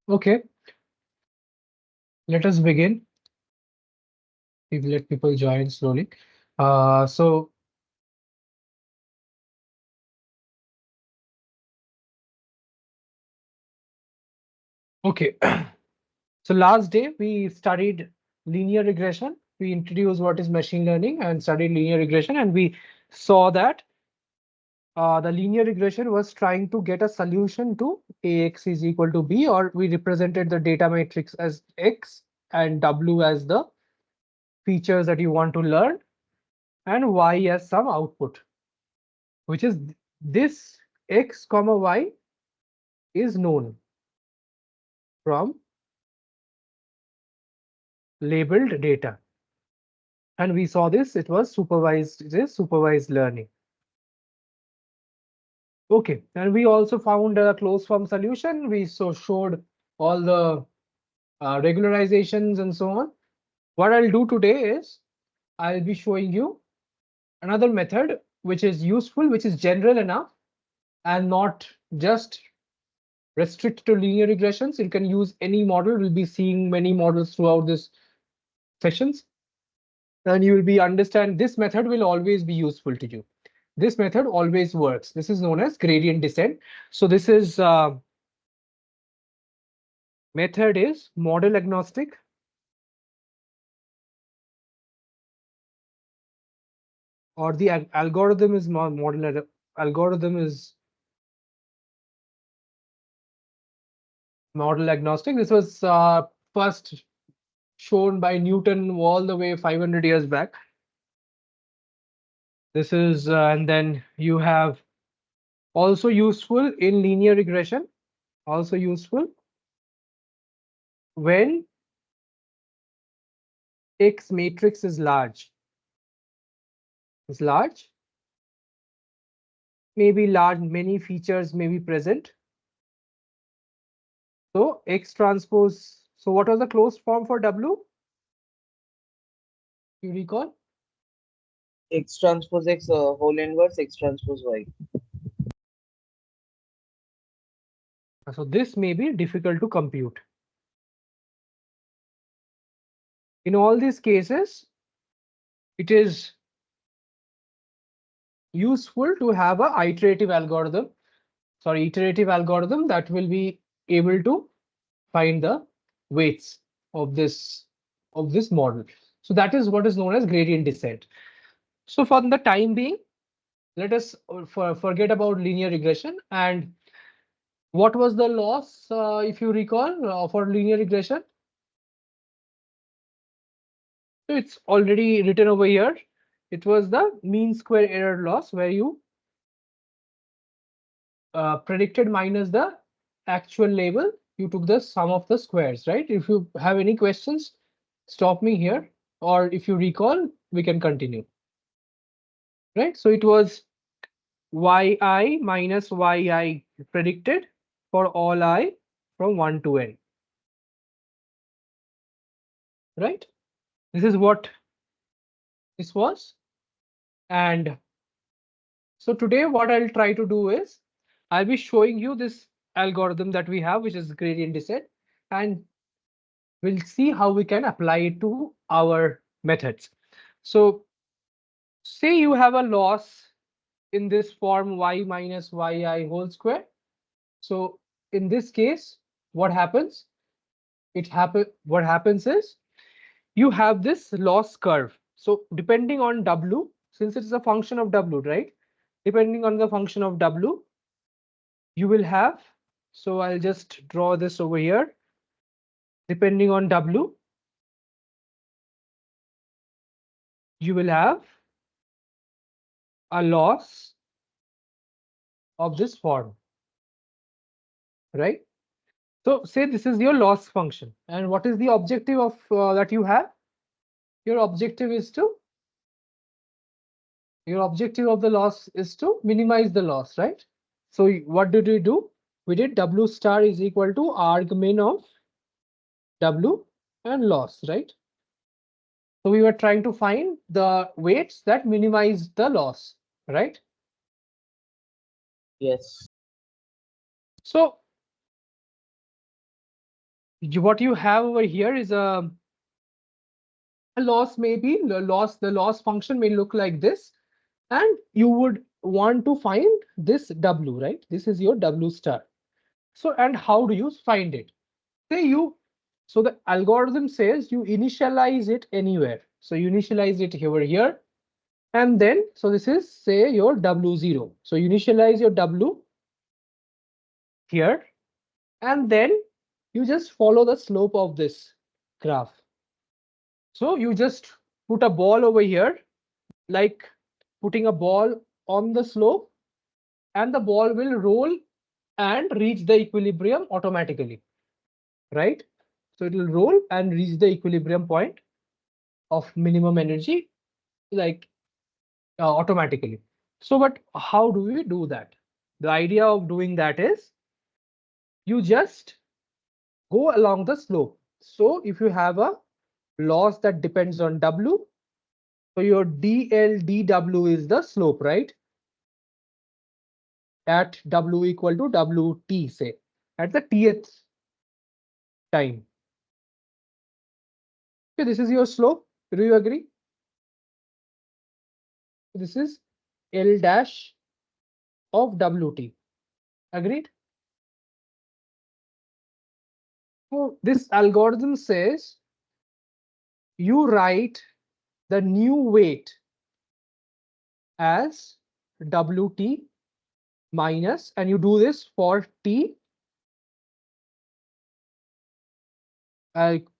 Okay, let us begin. Let people join slowly. So okay. So last day we studied linear regression. We introduced what is machine learning and studied linear regression, and we saw that the linear regression was trying to get a solution to ax is equal to b, or we represented the data matrix as x and w as the features that you want to learn, and y as some output, which is this x comma y is known from labeled data. And we saw this, it was supervised, it is supervised learning. Okay, and we also found a closed form solution. We showed all the regularizations and so on. What I'll do today is I'll be showing you another method which is useful, which is general enough and not just restricted to linear regressions. You can use any model. We'll be seeing many models throughout this sessions, and you will be understand this method will always be useful to you. This method always works. This is known as gradient descent. So this is method is model agnostic. Or the algorithm is algorithm is model agnostic. This was first shown by Newton all the way 500 years back. This is and then you have also useful in linear regression, also useful when X matrix is large. Is large, maybe large, many features may be present. So X transpose. So what was the closed form for W? You recall? X transpose X whole inverse X transpose Y. So this may be difficult to compute. In all these cases, it is useful to have a iterative algorithm, iterative algorithm that will be able to find the weights of this model. So that is what is known as gradient descent. So for the time being, let us forget about linear regression. And what was the loss, if you recall, for linear regression? So it's already written over here. It was the mean square error loss, where you predicted minus the actual label. You took the sum of the squares, right? If you have any questions, stop me here, or if you recall, we can continue. Right? So it was yi minus yi predicted for all I from 1 to n. Right? This is what this was. And so today what I'll try to do is I'll be showing you this algorithm that we have, which is gradient descent, and we'll see how we can apply it to our methods. So say you have a loss in this form y minus yi whole square. So in this case, what happens? What happens is you have this loss curve. So depending on w, since it is a function of w, right? Depending on the function of w, you will have, so I'll just draw this over here. Depending on w, you will have a loss of this form, right? So say this is your loss function, and what is the objective of that you have? Your objective is to Your objective of the loss is to minimize the loss, right? So what did we do? We did w star is equal to argmin of w and loss, right? So we were trying to find the weights that minimize the loss, right? Yes. So what you have over here is a loss, maybe the loss function may look like this, and you would want to find this W, right? This is your W star. So, and how do you find it? Say you, so the algorithm says you initialize it anywhere. So you initialize it over here, and then, so this is say your W0. So you initialize your W here, and then you just follow the slope of this graph. So you just put a ball over here, like putting a ball on the slope, and the ball will roll and reach the equilibrium automatically, right? So it will roll and reach the equilibrium point of minimum energy, like automatically. So, but how do we do that? The idea of doing that is you just go along the slope. So if you have a loss that depends on W, so your dl dw is the slope, right? At W equal to Wt, say, at the tth time. Okay, this is your slope. Do you agree? This is L dash of Wt. Agreed? So this algorithm says you write the new weight as Wt minus, and you do this for t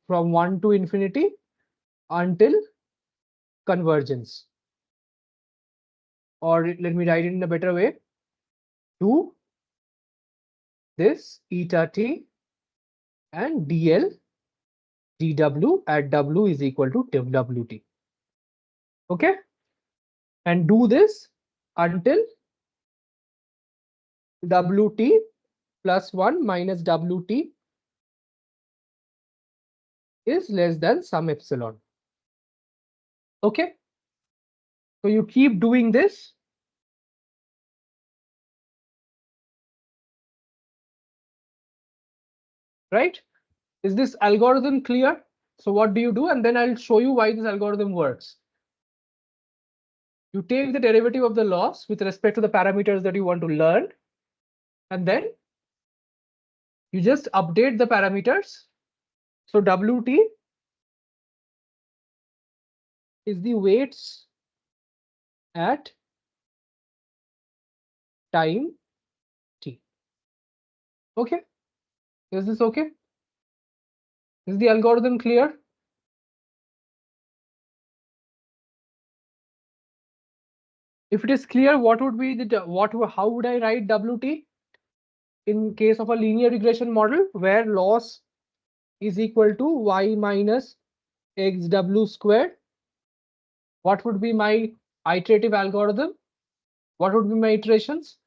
from 1 to infinity until convergence. Or let me write it in a better way. Do this eta t and dl dw at W is equal to Wt. Okay? And do this until Wt plus 1 minus Wt is less than some epsilon. Okay? So you keep doing this. Right? Is this algorithm clear? So what do you do? And then I'll show you why this algorithm works. You take the derivative of the loss with respect to the parameters that you want to learn, and then you just update the parameters. So Wt is the weights at time t. Okay? Is this okay? Is the algorithm clear? If it is clear, what would be the how would I write Wt in case of a linear regression model where loss is equal to y minus xw squared? What would be my iterative algorithm? What would be my iterations?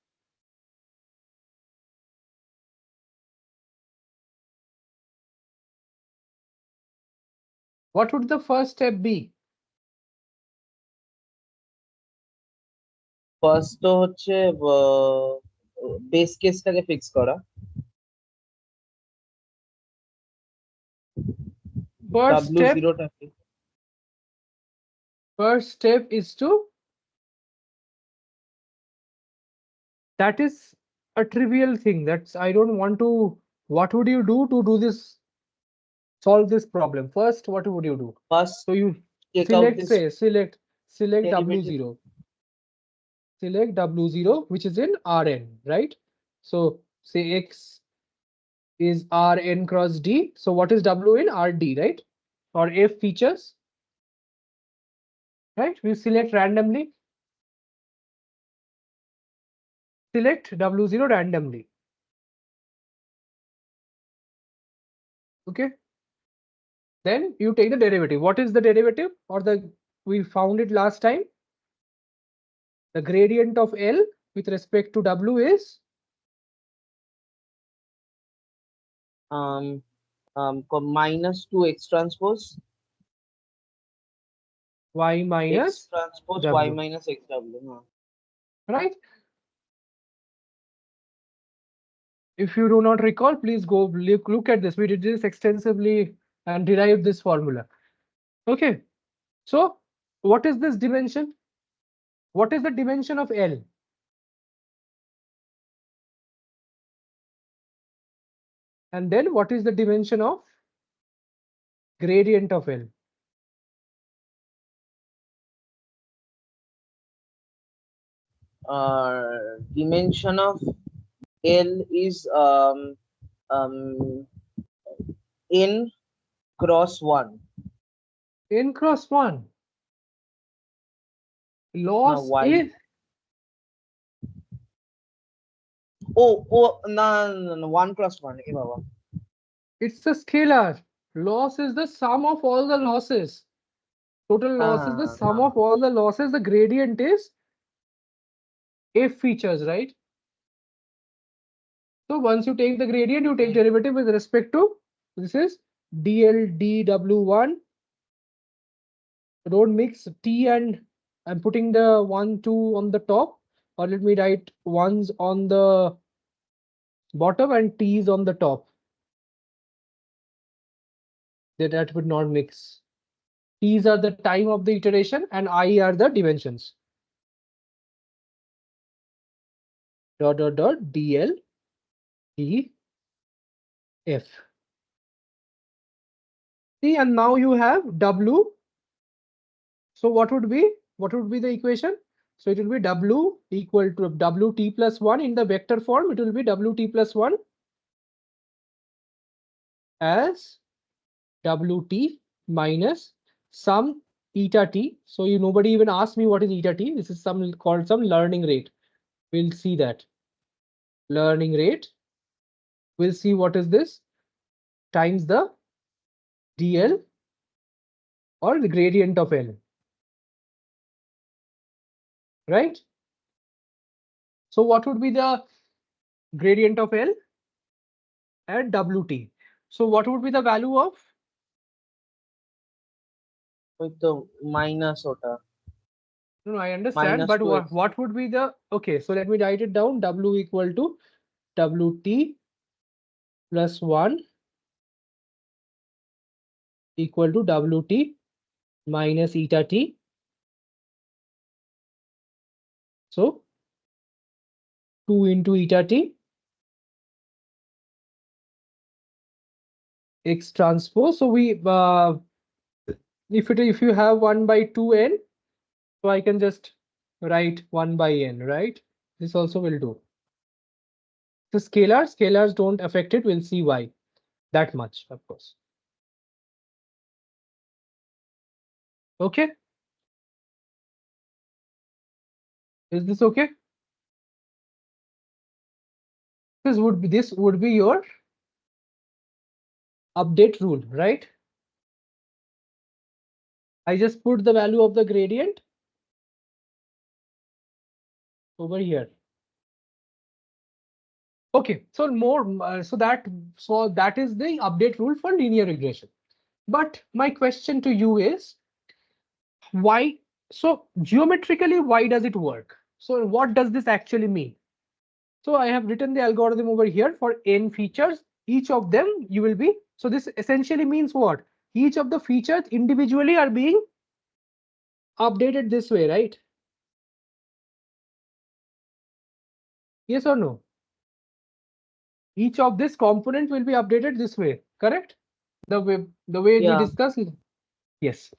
What would the first step be? First তো হচ্ছে base কেসটাকে fix করা, First step, W0 টাকে first step is to, that is a trivial thing. That's, I don't want to, what would you do to do this, solve this problem? First, what would you do? First So you take out select, this say, select derivative. W0. Select W0, which is in Rn, right? So say X is Rn cross D. So what is W in Rd, right? Or F features, right? We select randomly. Select W0 randomly. Okay. Then you take the derivative. What is the derivative? Or we found it last time. The gradient of L with respect to W is -2 x transpose Y minus x transpose y W, minus xw। right? If you do not recall, please go look at this. We did this extensively and derived this formula. Okay. So what is this dimension? What is the dimension of L? And then what is the dimension of gradient of L? Dimension of L is um, n cross 1. N cross 1. Now Loss y. is, Oh, no, 1 cross 1. Eh, Baba. it's a scalar. Loss is the sum of all the losses. Total loss is the sum of all the losses. The gradient is F features, right? So once you take the gradient, you take derivative with respect to, this is dl dw1. Don't mix t and I'm putting the 1 2 on the top, or let me write ones on the bottom and t's on the top. That would not mix. T's are the time of the iteration and I are the dimensions. Dot dot dot dl df. See, and now you have w. So what would be the equation? So it will be w equal to wt plus 1 in the vector form. It will be wt plus 1 as wt minus some eta t. So nobody even asked me what is eta t. This is called some learning rate. We'll see that. Learning rate. We'll see what is this times the dl or the gradient of L. Right? So what would be the gradient of L at wt? So what would be the value of? With the minus ota. No, I understand, but 2x. what would be the, okay, so let me write it down. W equal to wt plus 1 equal to wt minus eta t. So 2 into eta t x transpose. So we if you have 1 by 2n, so I can just write 1 by n, right? This also will do. The scalars don't affect it. We'll see why. That much, of course. Okay. Is this okay? This would be your update rule, right? I just put the value of the gradient over here. Okay, so so that is the update rule for linear regression. But my question to you is why? So geometrically, why does it work? So what does this actually mean? So I have written the algorithm over here for n features. Each of them you will be. So this essentially means what? Each of the features individually are being updated this way, right? Yes or no? Each of this component will be updated this way, correct? The way we discussed. Yes.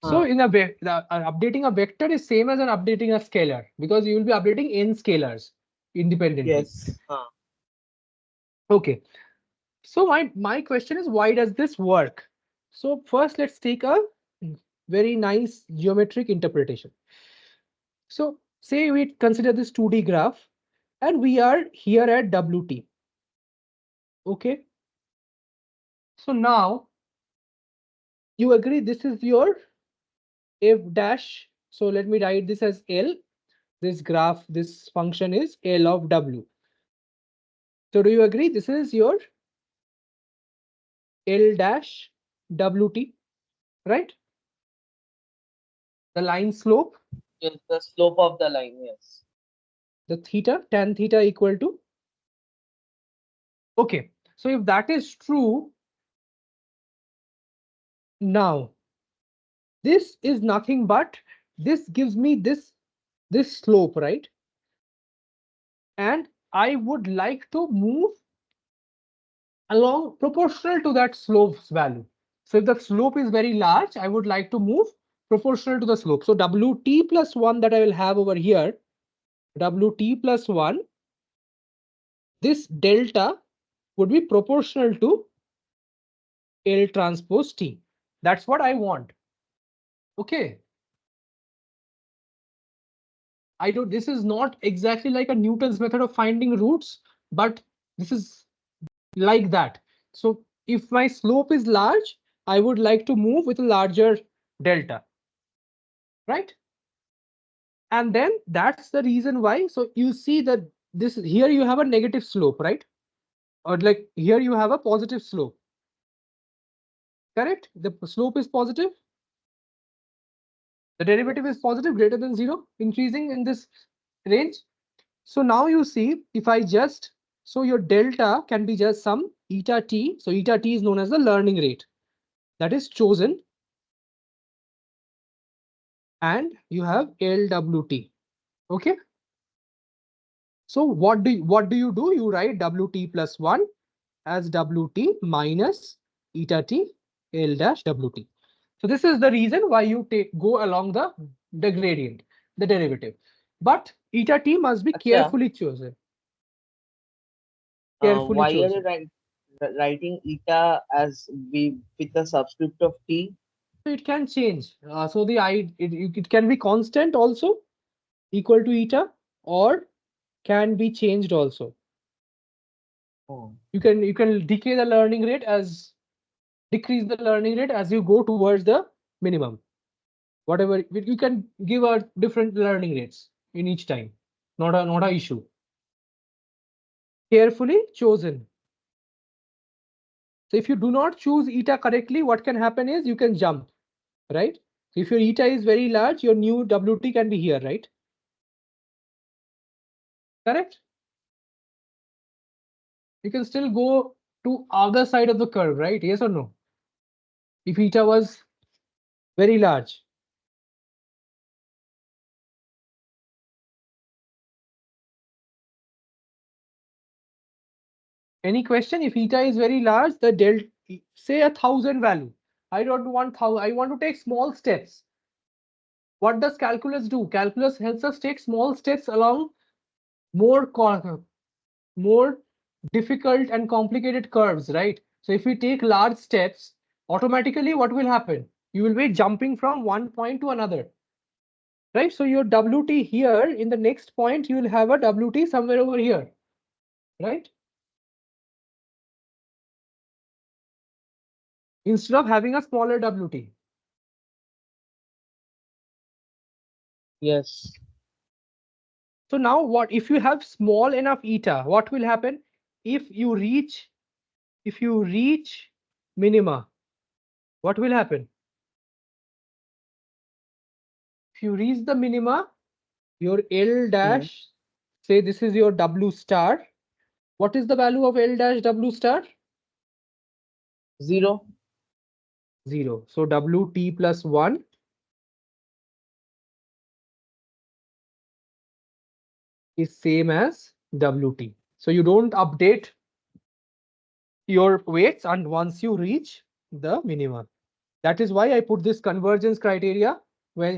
So in a way, updating a vector is same as an updating a scalar, because you will be updating n scalars independently. Yes. Okay. So my question is, why does this work? So first, let's take a very nice geometric interpretation. So say we consider this 2D graph, and we are here at wt. Okay. So now you agree this is your f dash. So let me write this as L. This graph, this function is L of w. So do you agree this is your L dash wt, right? The line slope. Yes, the slope of the line, yes. The theta, tan theta equal to Okay, so if that is true, now this is nothing but this gives me this slope, right? And I would like to move along proportional to that slope's value. So if the slope is very large, I would like to move proportional to the slope. So Wt plus 1 that I will have over here, Wt plus 1, this delta would be proportional to L transpose T. That's what I want. Okay. This is not exactly like a Newton's method of finding roots, but this is like that. So if my slope is large, I would like to move with a larger delta, right? And then that's the reason why. So you see that this here you have a negative slope, right? Or like here you have a positive slope. Correct? The slope is positive. The derivative is positive, greater than 0, increasing in this range. So now you see, if I just, so your delta can be just some eta t. So eta t is known as the learning rate that is chosen. And you have LWT. Okay. So what do you do? You write WT plus 1 as WT minus eta t L dash WT. So this is the reason why you go along the gradient, the derivative. But eta t must be Acha, carefully chosen. Carefully why are you chosen. writing eta as b with the subscript of t? So it can change. So it can be constant also, equal to eta, or can be changed also. Oh. You can decay the learning rate as decrease the learning rate as you go towards the minimum. Whatever you can give a different learning rates in each time. Not a issue. Carefully chosen. So if you do not choose eta correctly, what can happen is you can jump, right? So if your eta is very large, your new WT can be here, right? Correct? You can still go to other side of the curve, right? Yes or no? If eta was very large. Any question? If eta is very large, the delta, say 1,000 value. I don't want 1,000. I want to take small steps. What does calculus do? Calculus helps us take small steps along more more difficult and complicated curves, right? So if we take large steps, automatically what will happen? You will be jumping from one point to another, right? So your WT here in the next point, you will have a WT somewhere over here, right? Instead of having a smaller WT. Yes. So now what if you have small enough eta, what will happen? If you reach minima, what will happen? If you reach the minima, your L Hmm. dash, say this is your W star. What is the value of L dash W star? 0. 0. So WT plus 1 is same as WT. So you don't update your weights and once you reach the minimum. That is why I put this convergence criteria when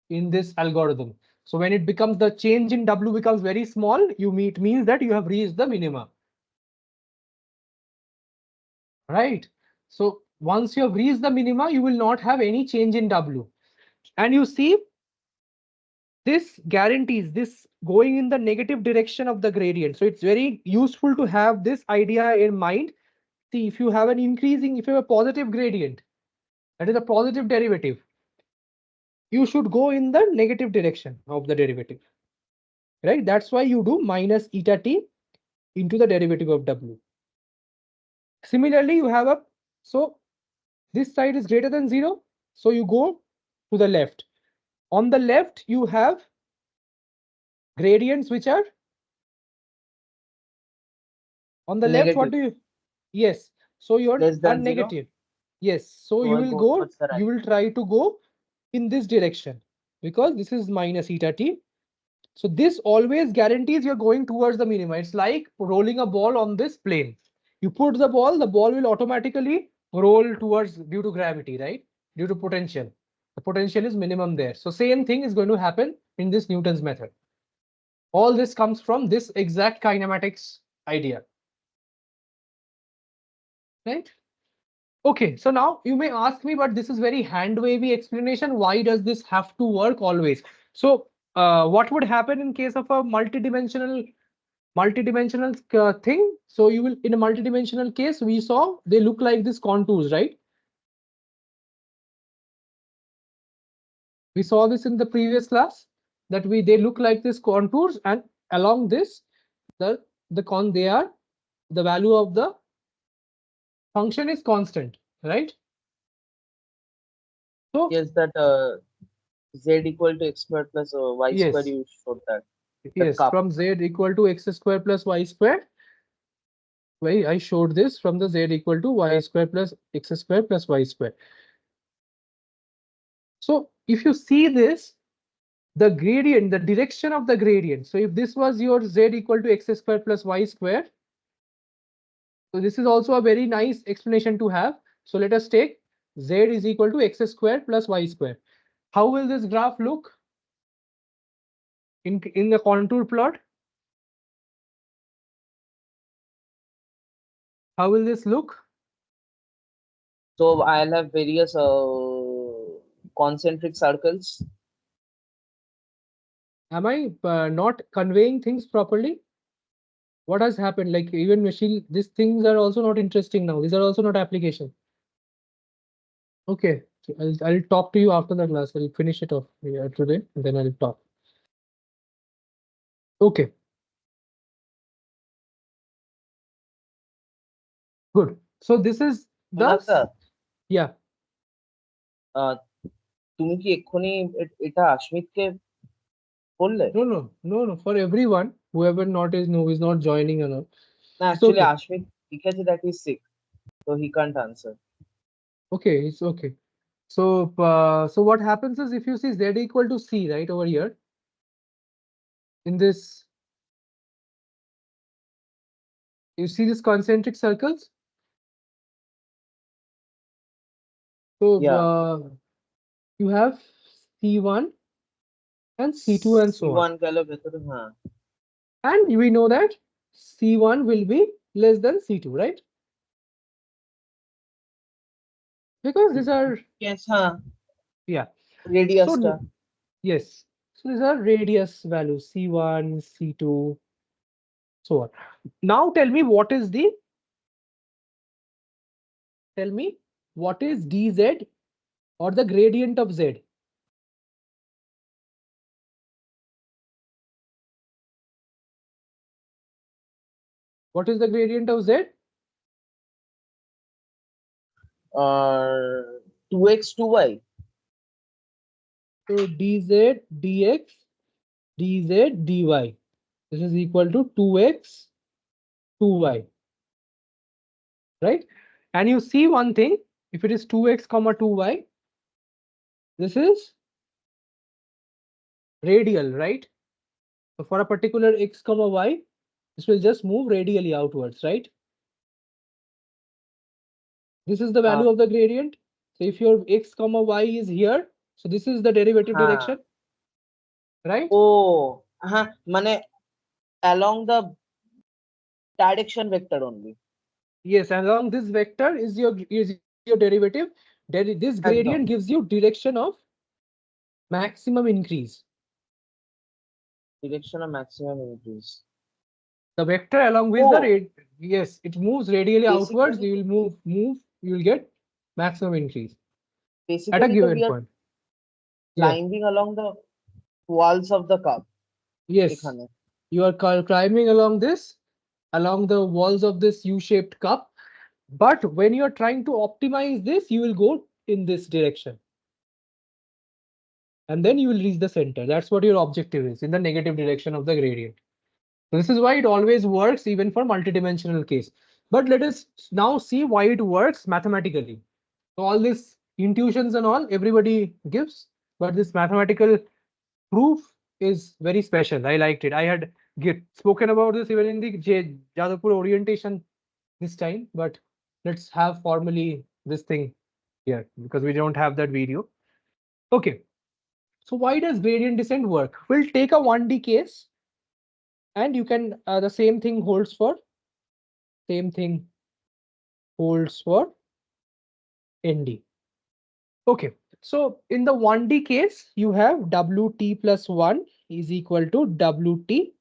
in this algorithm. So when it becomes the change in W becomes very small, means that you have reached the minimum. Right? So once you have reached the minima, you will not have any change in W. And you see, this guarantees this going in the negative direction of the gradient. So it's very useful to have this idea in mind. See, if you have if you have a positive gradient, that is a positive derivative, you should go in the negative direction of the derivative, right? That's why you do minus eta t into the derivative of W. Similarly, you have so this side is greater than 0, so you go to the left. On the left, you have gradients which are On the left, what Negative. do you? Yes. So you're Less a than 0. negative. Yes. So So you I will go go, towards the you right. will try to go in this direction because this is minus eta t. So this always guarantees you're going towards the minima. It's like rolling a ball on this plane. You put the ball will automatically roll towards due to gravity, right? Due to potential. The potential is minimum there. So same thing is going to happen in this Newton's method. All this comes from this exact kinematics idea, right? Okay, so now you may ask me, but this is very hand wavy explanation. Why does this have to work always? So what would happen in case of a multidimensional thing? So you will, in a multidimensional case, we saw they look like this contours, right? We saw this in the previous class that they look like this contours, and along this the the value of the function is constant, right? So Yes, that z equal to x squared plus y squared. yes, You showed that the yes, cup. from z equal to x square plus y square. Why I showed this from the z equal to y square plus x square plus y square. So if you see this, the gradient, the direction of the gradient. So if this was your z equal to x square plus y square, so this is also a very nice explanation to have. So let us take z is equal to x square plus y square. How will this graph look in the contour plot? How will this look? So I'll have various concentric circles. Am I not conveying things properly? What has happened? Like even machine, these things are also not interesting now. These are also not application. Okay, so I'll talk to you after the class. I'll finish it off today, and then I'll talk. Okay, good. So this is the সোনাক্ষা, yeah. তুমি কি এক্ষুনি এটা আশমিতকে বললে? No. For everyone, whoever not is no is not joining or not. না, It's actually okay. আশমিত লিখেছে that he's sick, so he can't answer. Okay, it's okay. So so what happens is if you see z equal to c right over here in this, you see this concentric circles. So Yeah, you have C1 and C2 and so on. C1 গেল ভেতরে, হ্যাঁ। And we know that C1 will be less than C2, right? Because these are, Yes, হ্যাঁ, yeah. রেডিয়াসটা। So yes. So these are radius values, C1, C2, so on. Now tell me what is dz or the gradient of z? What is the gradient of z? 2x 2y. So dz dx dz dy. This is equal to 2x 2y, right? And you see one thing, if it is 2x comma 2y, this is radial, right? So for a particular x comma y, this will just move radially outwards, right? This is the value of the gradient. So if your x comma y is here, so this is the derivative হ্যাঁ, direction, right? ও হ্যাঁ, মানে along the direction vector only. Yes, and along this vector is your derivative. This gradient একদম, gives you direction of maximum increase. direction of maximum increase. The vector along with the Oh, yes, it moves radially outwards. basically, You will move, you will get maximum increase at a basically, we given are point. Yeah, climbing along the walls of the cup. yes, এখানে you are climbing along the walls of this U-shaped cup. But when you are trying to optimize this, you will go in this direction. And then you will reach the center. That's what your objective is, in the negative direction of the gradient. This is why it always works even for multidimensional case. But let us now see why it works mathematically. So all this intuitions and all everybody gives, but this mathematical proof is very special. I liked it. I had spoken about this even in the Jadavpur orientation this time, but let's have formally this thing here because we don't have that video. Okay, so why does gradient descent work? We'll take a 1D case, and you can the same thing holds for ND. Okay, so in the 1D case, you have Wt plus 1 is equal to Wt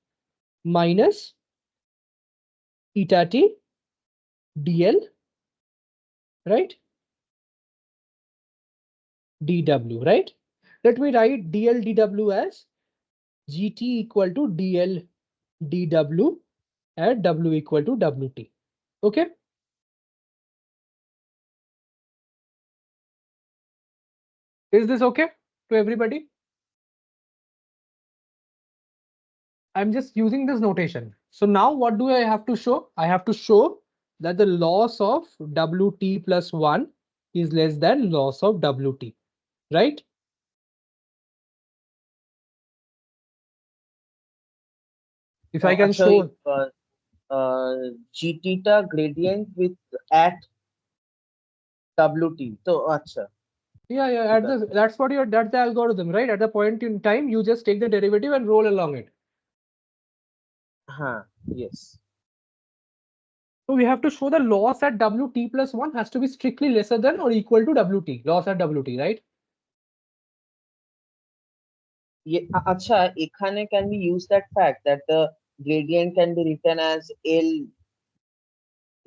minus eta t dl, right? dw, right? Let me write dl dw as gt equal to dl dw at w equal to wt. Okay. Is this okay to everybody? I'm just using this notation. So now what do I have to show? I have to show that the loss of Wt plus 1 is less than loss of Wt, right? If I can Actually, show, G theta gradient with at WT. So, acha. yeah, that's what that's the algorithm, right? At the point in time, you just take the derivative and roll along it. Yes. So we have to show the loss at Wt plus 1 has to be strictly lesser than or equal to Wt, loss at Wt, right? Acha, ekhane can we use that fact that the gradient can be written as L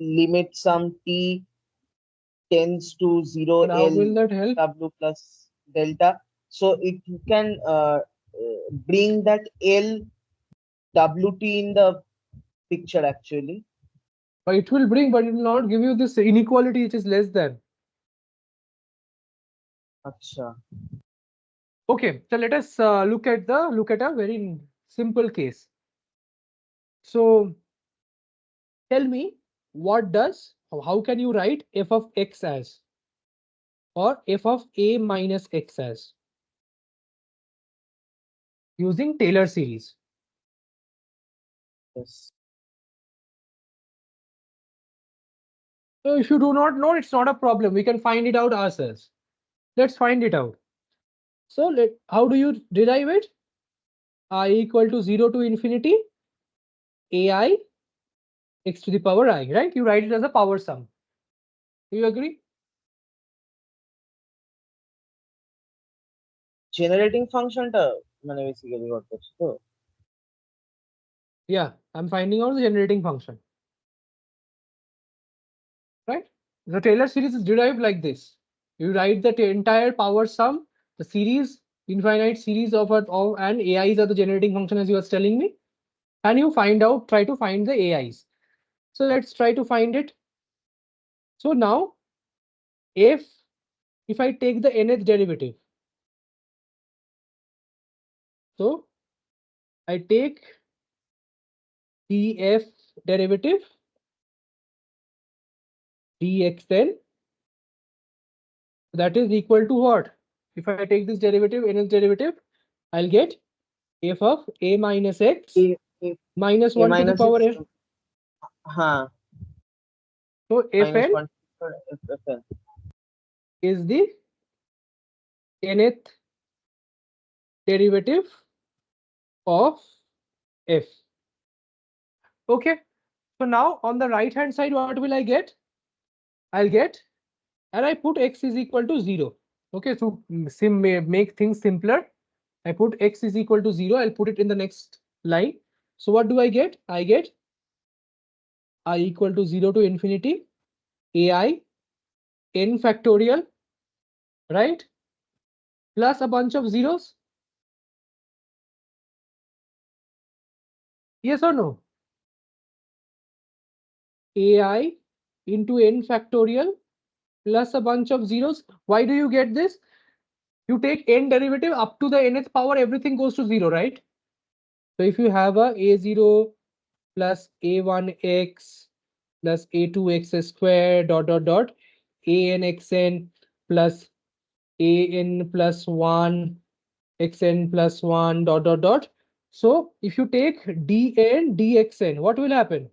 limit sum t tends to 0 And how L will that help? W plus delta. So it can bring that L WT in the picture actually. But it will bring, but it will not give you this inequality which is less than. Acha. Okay, so let us look at a very simple case. So tell me, how can you write f of x as or f of a minus x as using Taylor series? Yes. So if you do not know, it's not a problem. We can find it out ourselves. Let's find it out. So how do you derive it? I equal to 0 to infinity ai x to the power I, right? You write it as a power sum. Do you agree? Generating function টা মানে basically what করছে তো Yeah, I'm finding out the generating function. Right? The Taylor series is derived like this. You write the entire power sum, the series, infinite series of and AIs are the generating function as you were telling me, and you try to find the AIs. So let's try to find it. So now, if I take the nth derivative, so I take df derivative dxn, that is equal to what? If I take this derivative, nth derivative, I'll get f of a minus x a, a, minus a 1 to the minus power x f. So minus fn 1 fn is the nth derivative of f. Okay. So now on the right hand side, what will I get? I'll get, and I put x is equal to 0. Okay, so make things simpler. I put x is equal to 0. I'll put it in the next line. So what do I get? I get I equal to 0 to infinity ai n factorial, right? Plus a bunch of zeros. Yes or no? ai into n factorial plus a bunch of zeros. Why do you get this? You take n derivative up to the nth power, everything goes to 0, right? So if you have a a0 plus a1x plus a2x square dot dot dot an xn plus an plus 1 xn plus 1 dot dot dot. So if you take dn dxn, what will happen?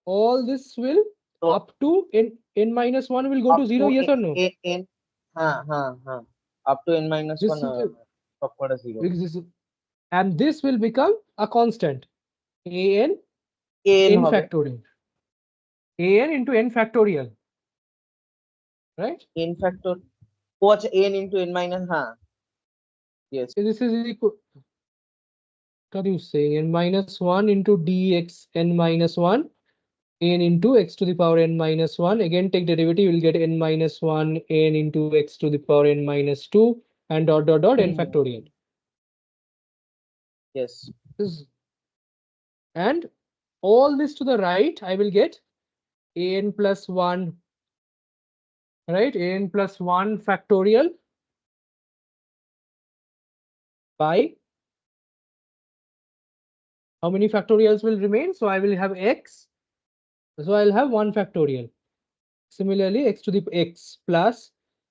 All this will So up to n minus 1 will go up to 0, to yes or no? n, up to n minus This 1 will, top quarter 0. because and this will become a constant an n n হবে factorial, an into n factorial, right? n factor ও আচ্ছা n into n minus yes. So this is equal, what are you saying? N minus 1 into dx n minus 1 n into x to the power n minus 1. Again, take derivative, you will get n minus 1 n into x to the power n minus 2 and dot dot dot n factorial. Yes. And all this to the right, I will get an plus 1, right? An plus 1 factorial by how many factorials will remain? So I will have x. So I'll have 1 factorial. Similarly, x to the x plus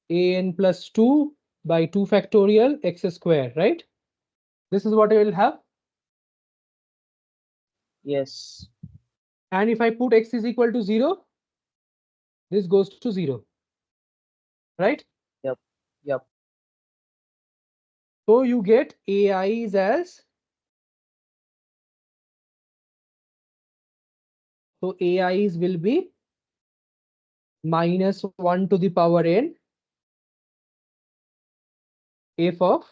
an plus 2 by 2 factorial x square, right? This is what I will have. Yes. And if I put x is equal to 0, this goes to 0, right? Yep. Yep. So you get ai's as, so ai's will be minus 1 to the power n f of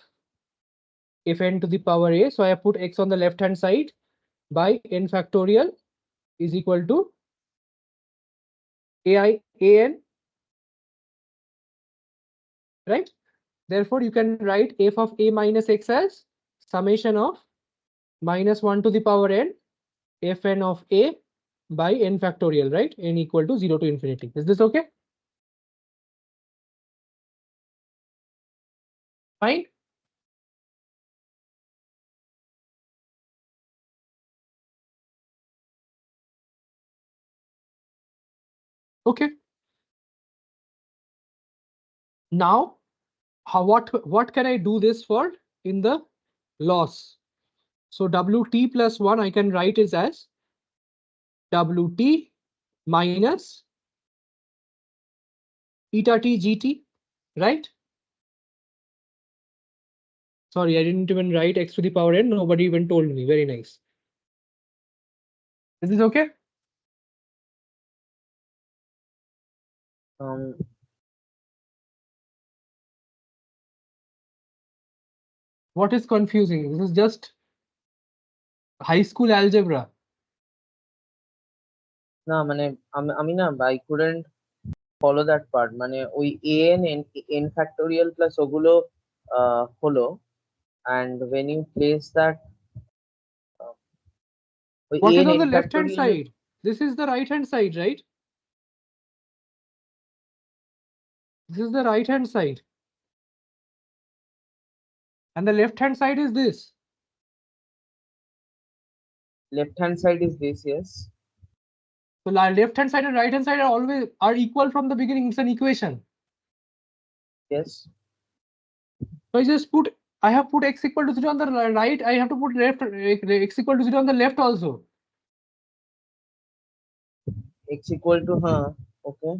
fn to the power a. So I have put x on the left hand side by n factorial is equal to ai an, right? Therefore, you can write f of a minus x as summation of minus 1 to the power n fn of a by n factorial, right? N equal to 0 to infinity. Is this okay? Fine. Okay. Now, what can I do this for in the loss? So Wt plus 1 I can write it as Wt minus eta t gt, right? Sorry, I didn't even write x to the power n. Nobody even told me. Very nice. Is this okay? What is confusing? This is just high school algebra. না মানে আমি না I couldn't follow that part মানে ওই n factorial plus ওগুলো হলো and when you place that ওই What is n on the left hand factorial side? This is the right hand side, right? This is the right hand side. And the left hand side is this. left hand side is this, yes. So left hand side and right hand side are always equal from the beginning. It's an equation. Yes. So I have put x equal to 0 on the right. I have to put x equal to 0 on the left also. X equal to okay,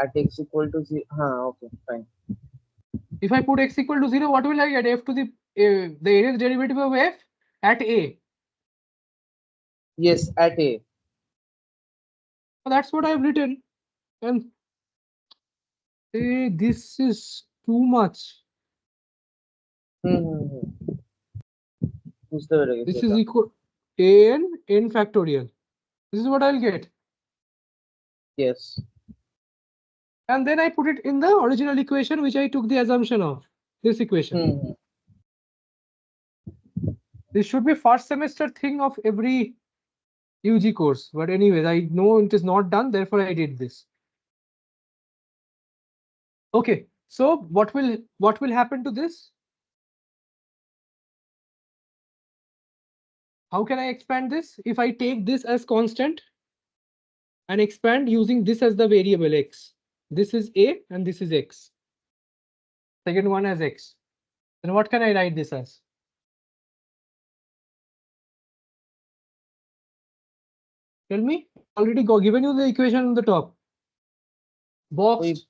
at x equal to 0 okay, fine. If I put x equal to 0, what will I get? F to the area derivative of f at a. Yes, at a. So that's what I've written. And this is too much. বুঝতে পেরে গেছি This এটা is equal n factorial. This is what I'll get. yes. And then I put it in the original equation, which I took the assumption of this equation. This should be first semester thing of every UG course. But anyways, I know it is not done. Therefore, I did this. Okay. So what will happen to this? How can I expand this? If I take this as constant and expand using this as the variable x. This is a and this is x. Second one as x. Then what can I write this as? Tell me. Already given you the equation on the top. Boxed.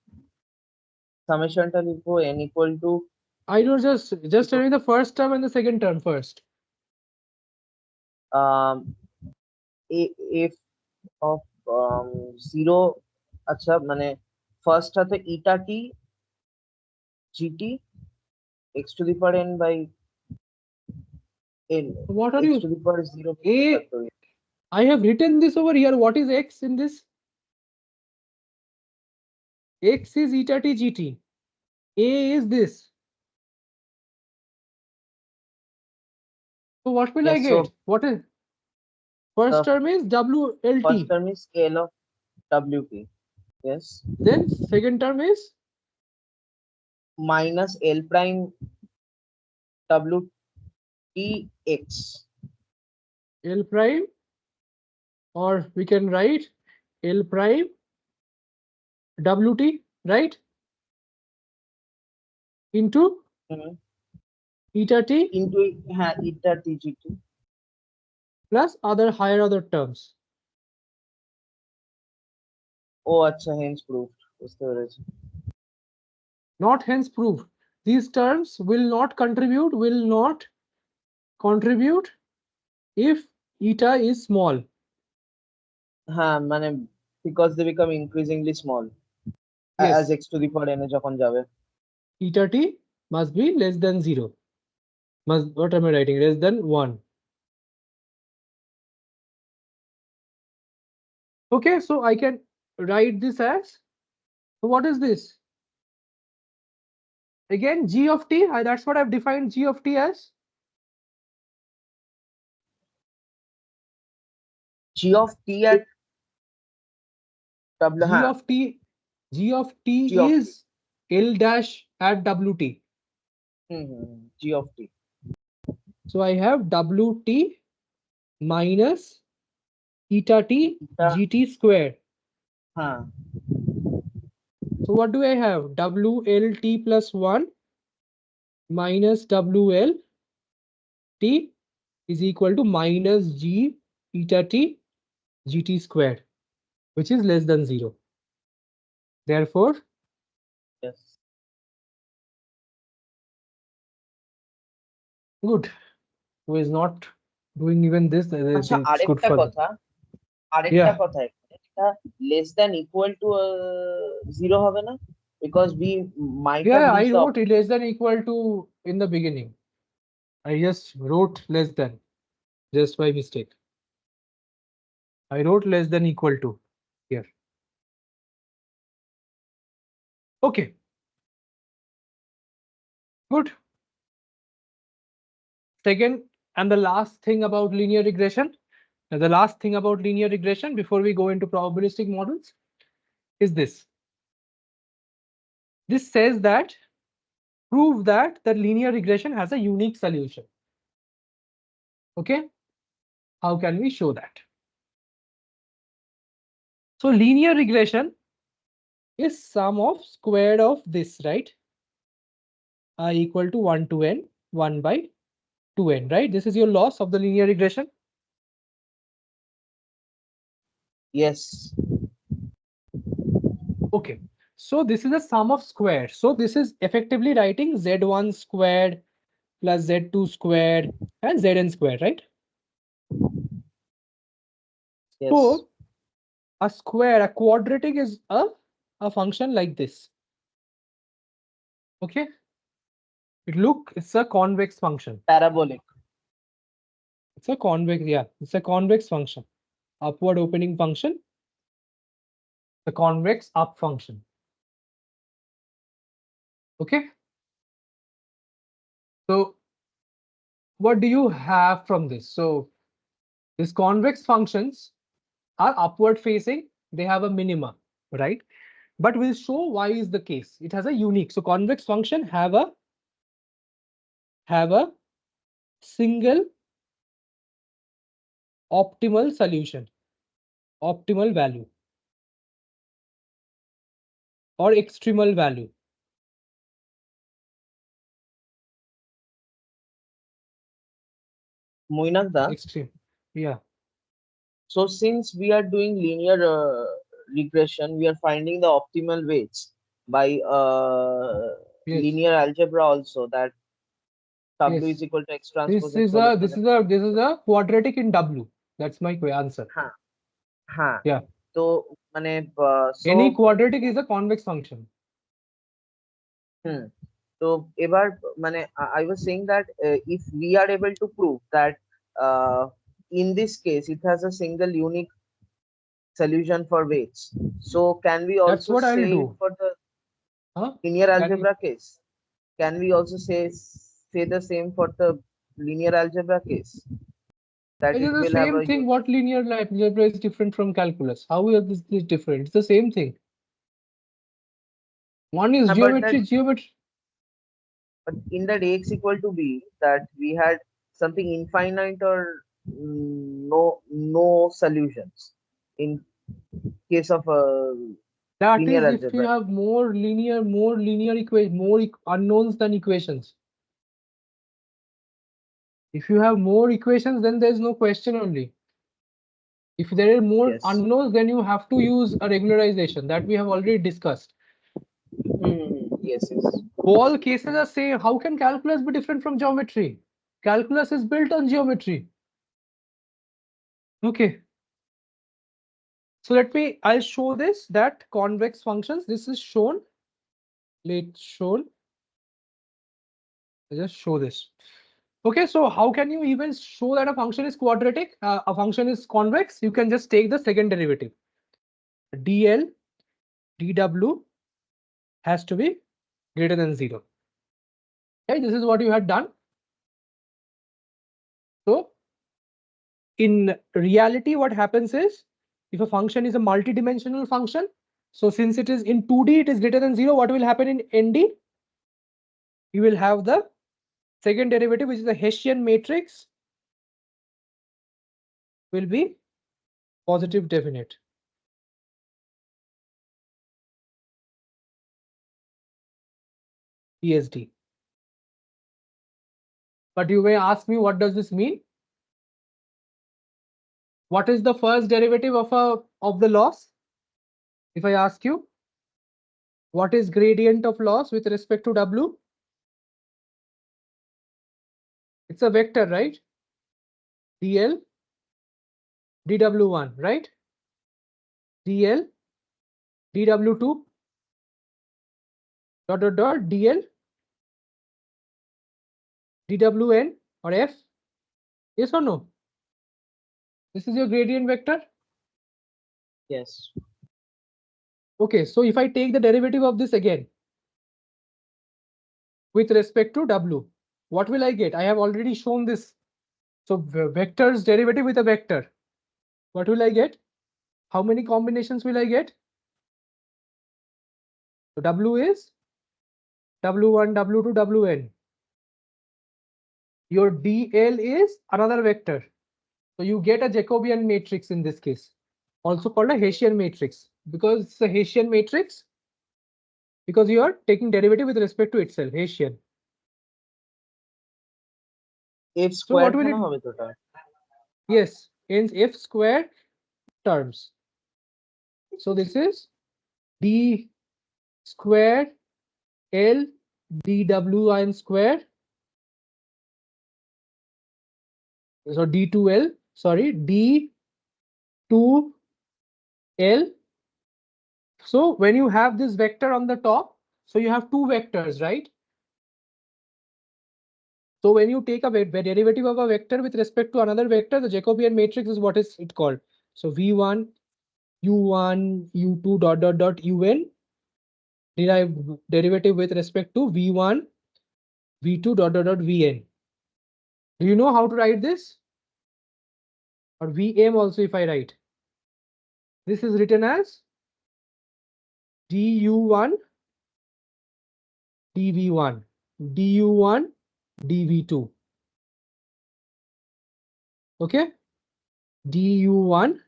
Summation equal n equal to. I don't just tell me the first term and the second term first. If of 0, अच्छा माने first है तो eta t gt x to the power n by n. What are x you? to the power 0 A. I have written this over here. What is x in this? X is eta t gt. A is this. So what will I Yes, get? so What is first term is first WLT. term is scale of wt. Yes. Then second term is Minus L prime W T X. L prime, or we can write L prime WT, right? Into eta t into eta TGT. plus other higher order terms. Oh, अच्छा, hence proved. বুঝতে পেরেছি. Not hence proved. These terms will not contribute if eta is small. হ্যাঁ, মানে because they become increasingly small Yes. as x to the power n এ যখন যাবে. Eta t must be less than 0. What am I writing? Less than 1. Okay, so I can write this as, what is this? Again, g of t, that's what I've defined g of t as. G of t at W. G of t is L dash at WT. G of t. So I have WT minus eta t GT square. So what do I have? WLT plus 1 minus WLT is equal to minus G eta t GT squared, which is less than 0. Therefore, yes. Good. Who is not doing even this? আচ্ছা, It's good for them. আরেকটা কথা এটা less than equal to 0 হবে না? Because we might have I used wrote it less than equal to in the beginning. I just wrote less than just by mistake. I wrote less than equal to here. Okay. Good. Second and the last thing about linear regression. The last thing about linear regression before we go into probabilistic models is this. This says that prove that the linear regression has a unique solution. Okay. How can we show that? So linear regression is sum of squared of this, right? I equal to 1 to n, 1 by 2n, right? This is your loss of the linear regression. Yes. Okay. So this is a sum of squares. So this is effectively writing z1 squared plus z2 squared and zn squared, right? Yes. So a square, a quadratic is a function like this. Okay. It's a convex function. Parabolic. It's a convex, yeah, it's a convex function. Upward opening function. The convex up function. Okay. So what do you have from this? So these convex functions are upward facing. They have a minima, right? But we'll show why is the case. It has a unique. So convex function have a single optimal solution, optimal value, or extremal value. Moinakda, Extreme. Yeah. so since we are doing linear regression, we are finding the optimal weights by Yes. linear algebra also, that W is Yes. equal to X This transpose X is whole a equal this to is X. a this is a quadratic in W. That's my answer. हाँ हाँ Yeah. तो माने Any so quadratic is a convex function. तो এবার মানে I was saying that if we are able to prove that uh, in this case it has a single unique solution for weights, so can we That's also what I'll say do. for the Huh? linear Can you? algebra case, can we also say the same for the linear algebra case, that It it is the will have same a thing. What linear algebra is different from calculus? How is this different? It's the same thing. One is but that geometry. but in that ax equal to b, that we had something infinite or no solutions in case of That linear is if you algebra. have more linear equation, unknowns than equations. If you have more equations, then there's no question only. If there are more Yes. unknowns, then you have to use a regularization that we have already discussed. Yes, yes. All cases are same. How can calculus be different from geometry? Calculus is built on geometry. Okay. So I'll show this, that convex functions. This is shown. Let's shown. I'll just show this. Okay, so how can you even show that a function is quadratic, a function is convex? You can just take the second derivative. dl dw has to be greater than 0. Okay, this is what you had done. So in reality, what happens is, if a function is a multidimensional function, so since it is in 2D, it is greater than 0, what will happen in ND? You will have the second derivative, which is the Hessian matrix, will be positive definite. PSD. But you may ask me, what does this mean? What is the first derivative of the loss? If I ask you, what is gradient of loss with respect to W? It's a vector, right? dl dw1, right? dl dw2 dl dwn or f. Yes or no? This is your gradient vector. Yes. Okay, so if I take the derivative of this again with respect to W, what will I get? I have already shown this. So vector's derivative with a vector. What will I get? How many combinations will I get? So W is W1, W2, Wn. Your dl is another vector. So you get a Jacobian matrix in this case, also called a Hessian matrix, because it's a Hessian matrix because you are taking derivative with respect to itself, Hessian. F So what square will কেন it? হবে তো ওটা? Yes, in f square terms. So this is d square l dwn square. So d2l, sorry, d2l. So when you have this vector on the top, so you have two vectors, right? So when you take a derivative of a vector with respect to another vector, the Jacobian matrix is what is it called. So v1, u1, u2 un derivative with respect to v1, v2 vn. Do you know how to write this? Or vm also if I write. This is written as du1 dv1, du1 dv2. Okay. du1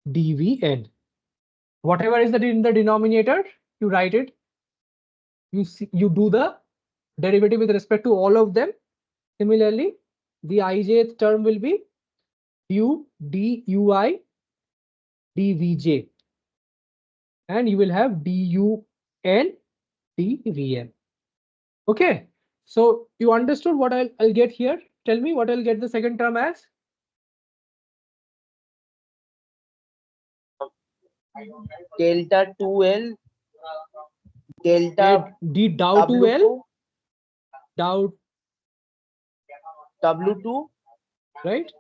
dvn. Whatever is in the denominator, you write it. You do the derivative with respect to all of them. Similarly, the ijth term will be du dui dvj, and you will have dun dvn. Okay, so you understood what I'll get here. Tell me what I'll get the second term as. Delta 2L, delta D dow 2L, W2, dow, W2, right?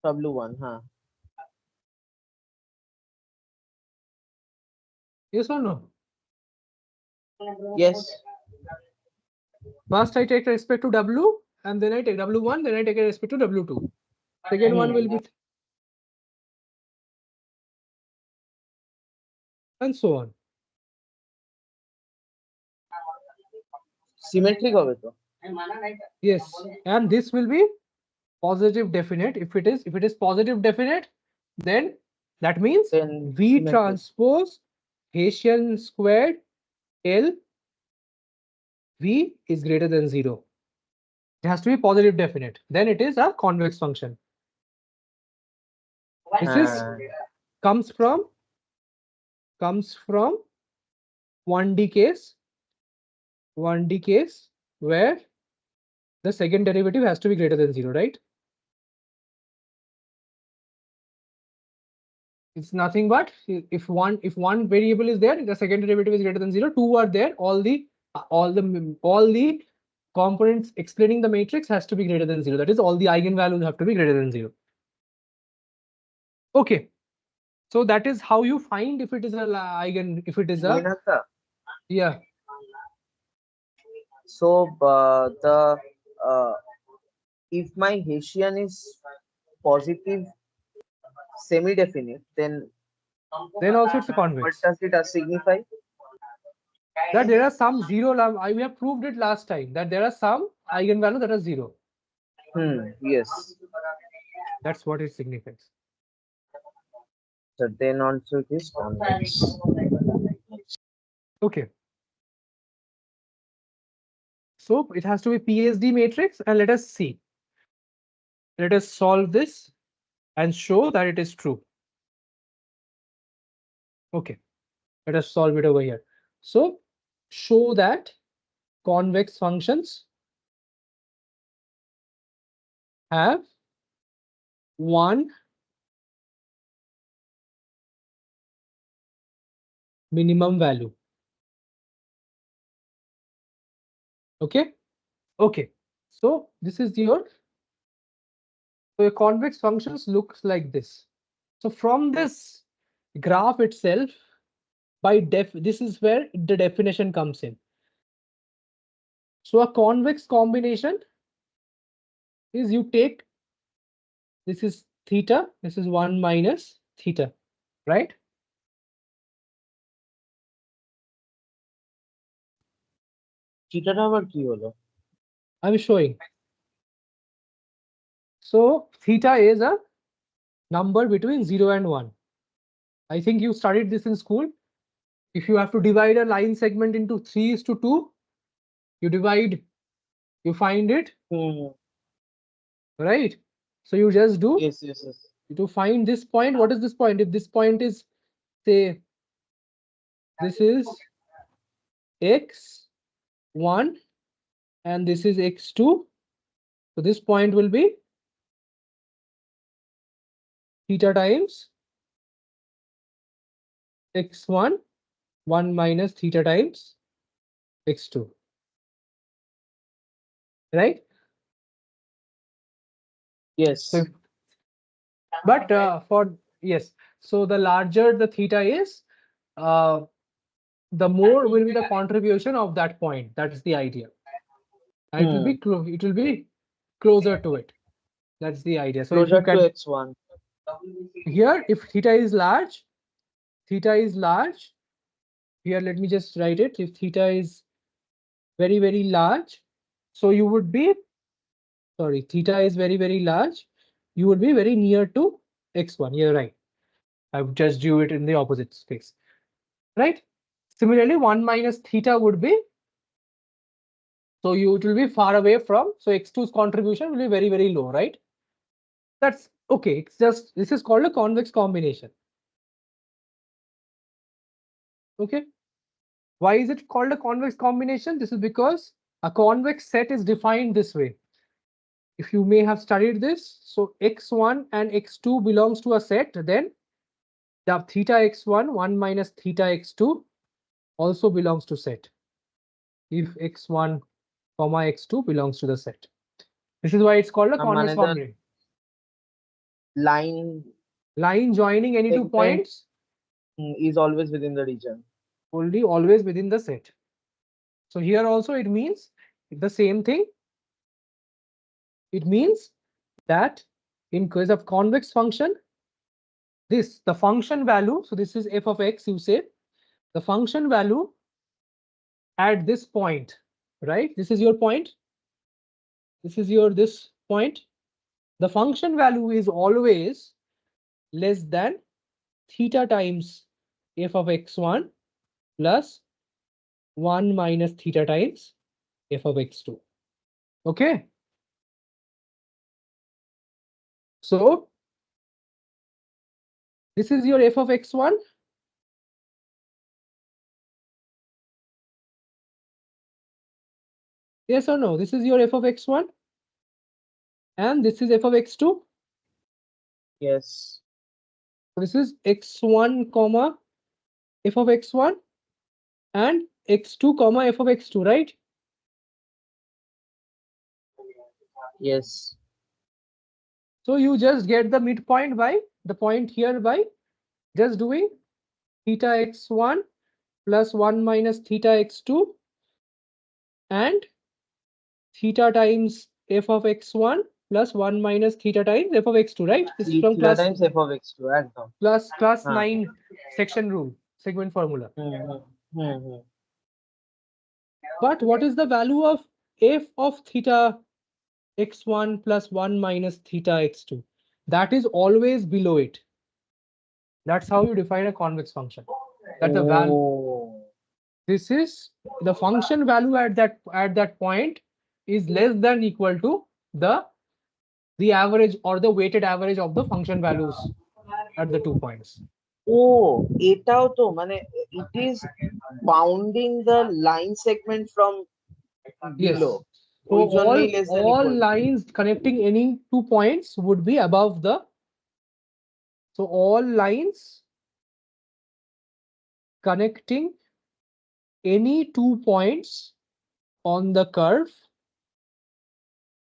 W1, huh? Yes or no? Yes. First I take respect to W, and then I take W1, then I take respect to W2. Second one will be, and so on. Symmetric হবে তো? Yes, and this will be positive definite. If it is positive definite, then that means Then V symmetric. transpose Hessian squared L V is greater than 0. It has to be positive definite. Then it is a convex function. This is comes from 1D case where the second derivative has to be greater than 0, right? It's nothing but if one variable is there, the second derivative is greater than 0. Two are there. All the components explaining the matrix has to be greater than 0. That is, all the eigenvalues have to be greater than 0. Okay, so that is how you find if it is a if it is a Moinata. yeah. So if my Hessian is positive semi-definite, then Also it's a what convex. does it signify? That there are some zero. We have proved it last time that there are some eigenvalues that are 0. Yes. That's what it signifies. So then also it is convex. Okay. So it has to be PSD matrix, and let us see. Let us solve this and show that it is true. Okay, let us solve it over here. So show that convex functions have one minimum value. Okay. Okay. So this is your convex functions looks like this. So from this graph itself, this is where the definition comes in. So a convex combination is you take, this is theta, this is 1 minus theta, right? Theta আবার কি হলো? I'm showing. So theta is a number between 0 and 1. I think you studied this in school. If you have to divide a line segment into 3:2, you find it, right? So you just do, Yes. to find this point. What is this point? If this point is, say, this is x1 and this is x2, so this point will be theta times x1, 1 minus theta times x2, right? Yes. So, but yes, so the larger the theta is, the more will be the contribution of that point. That is the idea. And it will be closer to it. That's the idea. So if Closer you can to x1. here, if theta is large, here let me just write it. If theta is very, very large, so you would be, sorry, theta is very, very large, you would be very near to x1. You're right. I've just drew it in the opposite space, right? Similarly, 1 minus theta would be, so you it will be far away from, so x2's contribution will be very, very low, right? That's okay. It's just, this is called a convex combination. Okay. Why is it called a convex combination? This is because a convex set is defined this way. If you may have studied this, so x1 and x2 belongs to a set, then the theta x1, 1 minus theta x2 also belongs to set. If x1 comma x2 belongs to the set. This is why it's called a convex combination. Line joining any two points is always within the region. Only always within the set. So here also it means the same thing. It means that in case of convex function, the function value, so this is f of x, you say, the function value at this point, right? This is your point. This is your this point. The function value is always less than theta times f of x1 plus 1 minus theta times f of x2. Okay. So this is your f of x1. Yes or no? This is your f of x1. And this is f of x2. Yes. So this is x1 comma f of x1 and x2 comma f of x2, right? Yes. So you just get the midpoint by the point here by just doing theta x1 plus 1 minus theta x2 and theta times f of x1 plus 1 minus theta times f of x2, right? This is from Theta times f of x2. class 9 section rule, segment formula. But what is the value of f of theta x1 plus 1 minus theta x2? That is always below it. That's how you define a convex function. That the value, this is the function value at that point is less than equal to the average or the weighted average of the function values at the 2 points. Oh, এটাও তো মানে it is bounding the line segment from below. Yes. So all lines connecting any 2 points would be above the. So all lines connecting any 2 points on the curve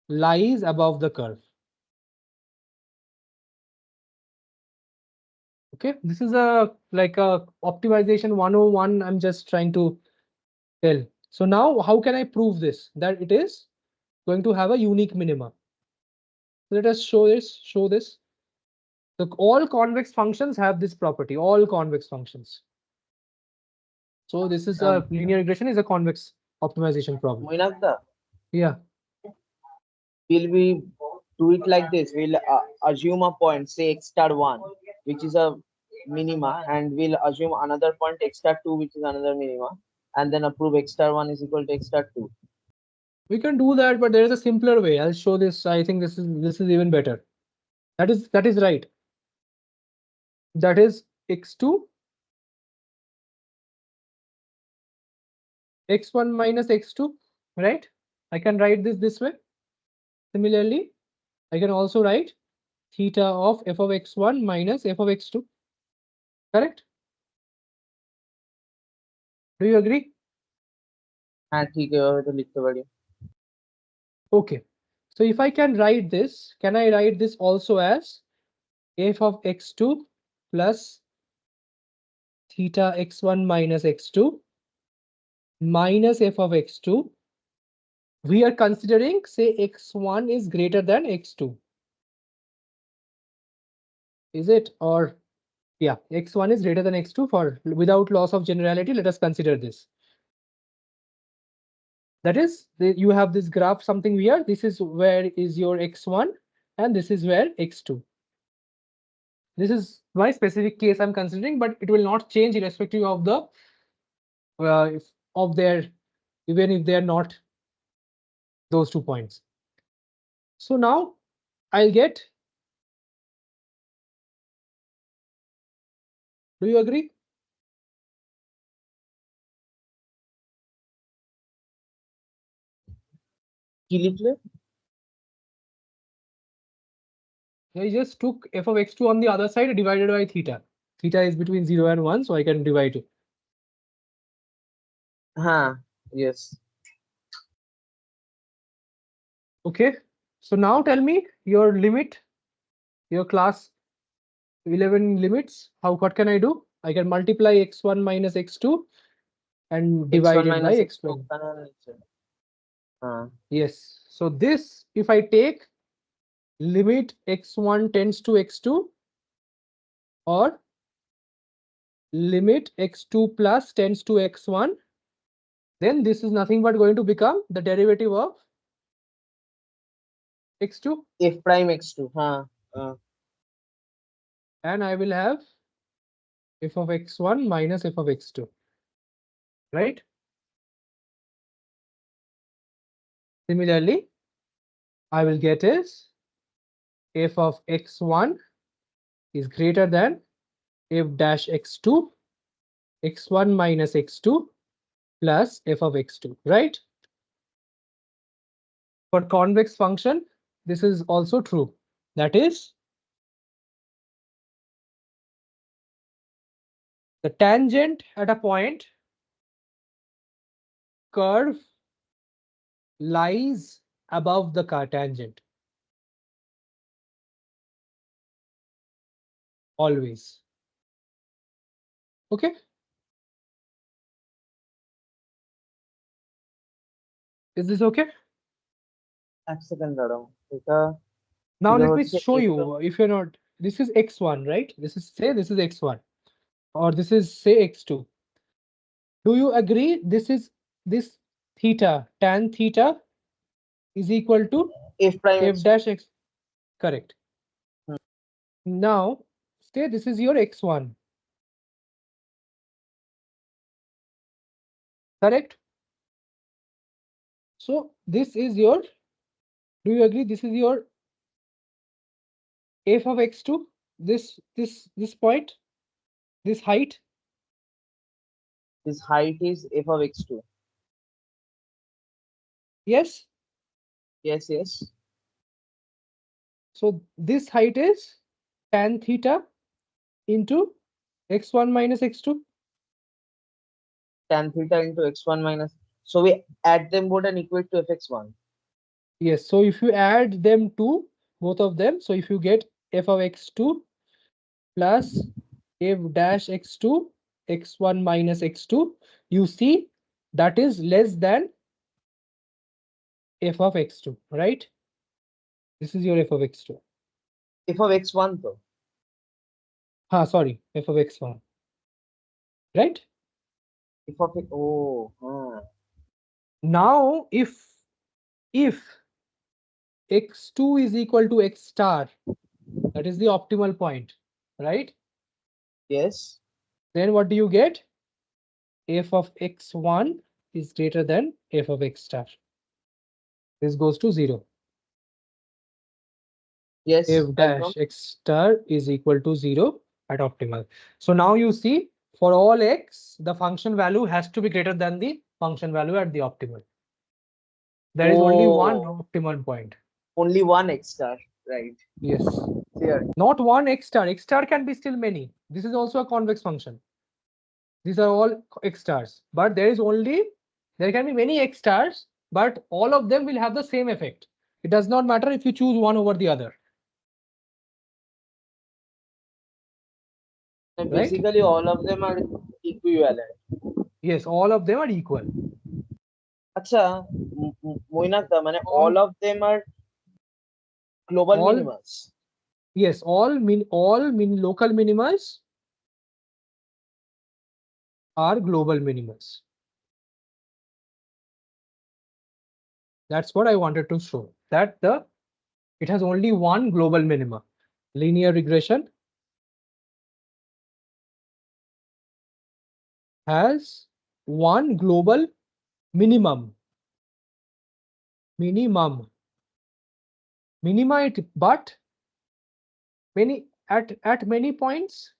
lies above the curve. Okay, this is a like a optimization 101. I'm just trying to tell. So now how can I prove this, that it is going to have a unique minima? Let us show this. So all convex functions have this property, all convex functions. So this is a linear regression is a convex optimization problem. Yeah. Will we do it like this? We'll assume a point, say x star 1, which is a minima, and we'll assume another point x star 2, which is another minima, and then approve x star 1 is equal to x star 2. We can do that, but there is a simpler way. I'll show this. I think this is even better. That is right. That is x2 x1 minus x2, right? I can write this way. Similarly, I can also write theta of f of x1 minus f of x2. Correct? Do you agree? Okay. So if I can write this, can I write this also as f of x2 plus theta x1 minus x2 minus f of x2? We are considering, say, x1 is greater than x2. Is it? Or yeah, x1 is greater than x2. For without loss of generality, let us consider this. That is, you have this graph something here. This is where is your x1 and this is where x2. This is my specific case I'm considering, but it will not change irrespective of the of their, even if they are not those 2 points. So now I'll get, do you agree? I just took f of x2 on the other side divided by theta. Theta is between 0 and 1, so I can divide it. Yes. Okay, so now tell me your limit, your class 11 limits. What can I do? I can multiply x1 minus x2 and divide it by x1. Yes, so this, if I take limit x1 tends to x2 or limit x2 plus tends to x1, then this is nothing but going to become the derivative of x2. F prime x2. And I will have f of x1 minus f of x2, right? Similarly, I will get is f of x1 is greater than f dash x2, x1 minus x2 plus f of x2, right? For convex function, this is also true. That is, the tangent at a point curve lies above the tangent. Always. Okay. Is this okay? Now let me show you. If you're not, this is x1, right? This is x1, or this is say x2. Do you agree? This theta, tan theta is equal to F prime f dash x. Correct. Now say this is your x1. Correct. So this is your, do you agree? This is your f of x2. This point, this height. This height is f of x2. Yes. Yes. So this height is tan theta into x1 minus x2. Tan theta into x1 minus. So we add them both and equate to fx1. Yes. So if you add them to both of them, so if you get f of x2 plus f dash x2, x1 minus x2, you see that is less than f of x2, right? This is your f of x2. F of x1 though. Sorry, f of x1. Right? F of it. Now if x2 is equal to x star, that is the optimal point, right? Yes. Then what do you get? F of x1 is greater than f of x star. This goes to 0. Yes. F dash x star is equal to 0 at optimal. So now you see, for all x, the function value has to be greater than the function value at the optimal. There is only one optimal point. Only one x star, right? Yes. Clear. Not one x star. X star can be still many. This is also a convex function. These are all x stars, but there can be many x stars, but all of them will have the same effect. It does not matter if you choose one over the other. And basically all of them are equivalent. Yes, all of them are equal. Acha, Moinakda, all of them are global minimas. Yes, all local minimas are global minimas. That's what I wanted to show. That the It has only one global minima. Linear regression has one global minimum. Minima it, but many at many points,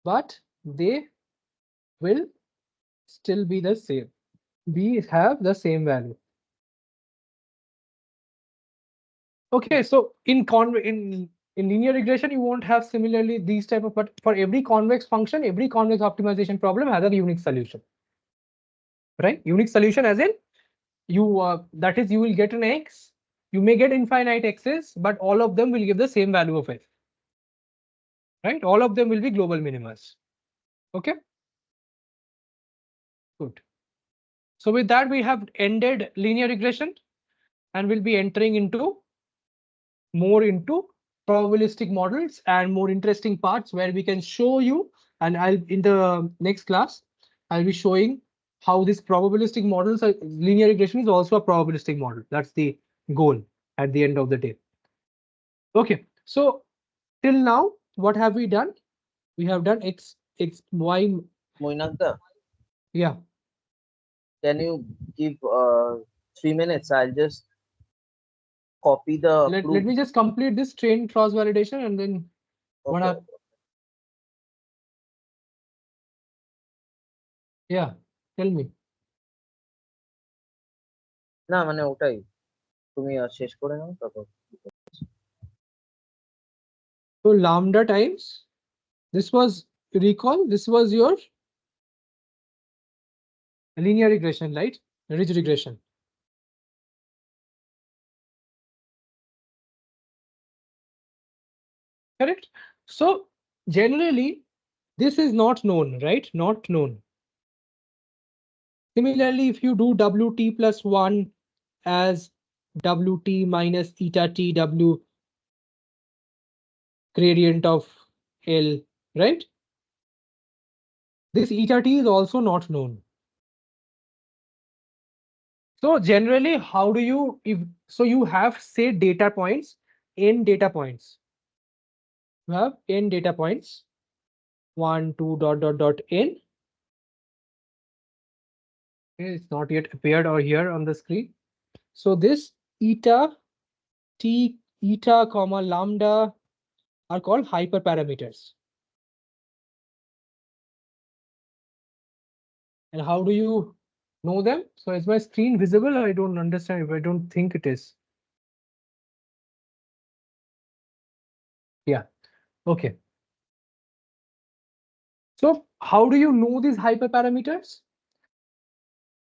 but they will still be the same. We have the same value. Okay, so in linear regression, you won't have similarly these type of, but for every convex function, every convex optimization problem has a unique solution. Right? Unique solution as in you that is you will get an x, you may get infinite x's, but all of them will give the same value of f. Right? All of them will be global minimas. Okay. Good. So with that, we have ended linear regression and we'll be entering into more into probabilistic models and more interesting parts where we can show you, and I'll in the next class, I'll be showing how this probabilistic models, linear regression is also a probabilistic model. That's the goal at the end of the day. Okay, so till now, what have we done? We have done x, y. Moinakda, Yeah. can you give 3 minutes? I'll just copy the Let me just complete this train cross validation and then what okay. Yeah, tell me. না মানে ওটাই তুমি শেষ করে নাও তারপর So lambda times, this was, recall, this was your linear regression, right? Ridge regression. Correct. So generally, this is not known, right? Not known. Similarly, if you do Wt plus 1 as Wt minus eta t W gradient of L, right? This eta t is also not known. So generally, how do you, if so you have say data points, n data points. You have n data points, 1, 2, dot, dot, dot, n. Okay, it's not yet appeared or here on the screen. So this eta t, eta comma lambda are called hyperparameters. And how do you know them? So is my screen visible? I don't understand if I don't think it is. Yeah. Okay. So how do you know these hyperparameters?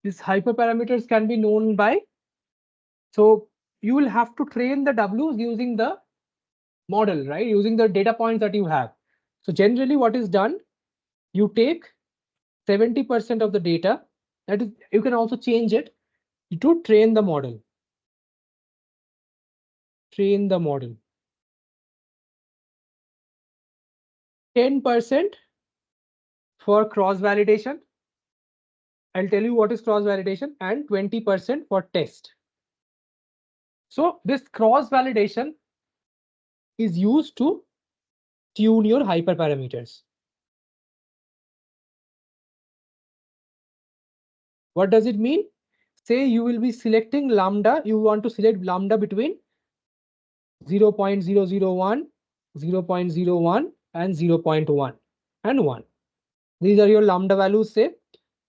These hyperparameters can be known by, so you will have to train the W's using the model, right? Using the data points that you have. So generally what is done, you take 70% of the data, that is, you can also change it to train the model. Train the model. 10% for cross validation. I'll tell you what is cross validation, and 20% for test. So this cross validation is used to tune your hyperparameters. What does it mean? Say you will be selecting lambda, you want to select lambda between 0.001, 0.01 and 0.1 and 1. These are your lambda values, say.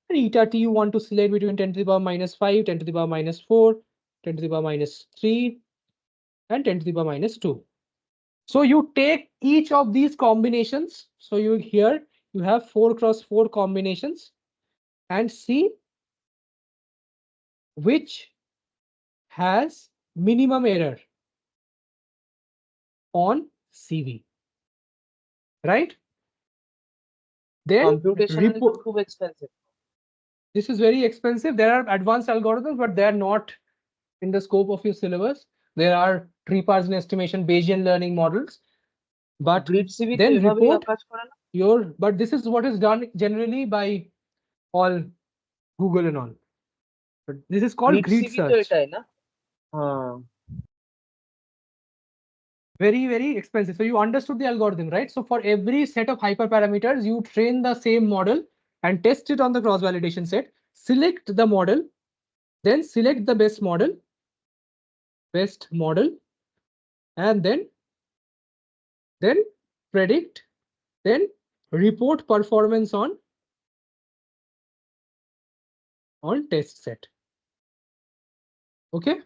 And eta t you want to select between 10 to the power minus 5, 10 to the power minus 4, 10 to the power minus 3, and 10 to the power minus 2. So you take each of these combinations. So you here you have 4 cross 4 combinations and see which has minimum error on CV. Right? Then computationally তো খুব expensive. This is very expensive. There are advanced algorithms, but they are not in the scope of your syllabus. There are tree parsing estimation, Bayesian learning models. But then report your, but this is what is done generally by all Google and all. But this is called grid search. Very, very expensive. So you understood the algorithm, right? So for every set of hyperparameters, you train the same model and test it on the cross-validation set, select the model, then select the best model, and then predict, then report performance on test set. Okay,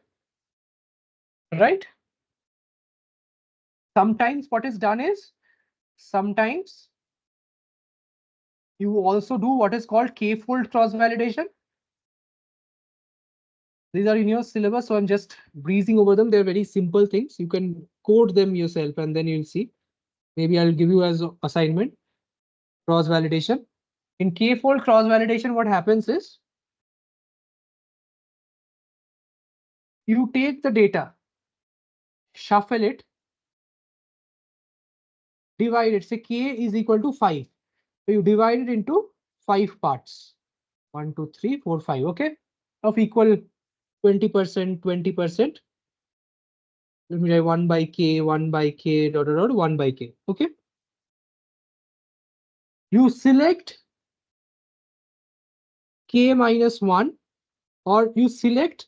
right? Sometimes what is done is, sometimes you also do what is called k-fold cross-validation. These are in your syllabus, so I'm just breezing over them. They're very simple things. You can code them yourself and then you'll see. Maybe I'll give you as assignment. Cross-validation. In k-fold cross-validation, what happens is, you take the data, shuffle it, divide it. Say k is equal to 5. So you divide it into 5 parts. 1, 2, 3, 4, 5. Okay, of equal 20%, 20%. Let me write 1 by k, 1 by k, dot, dot, dot, 1 by k. Okay. You select k minus 1, or you select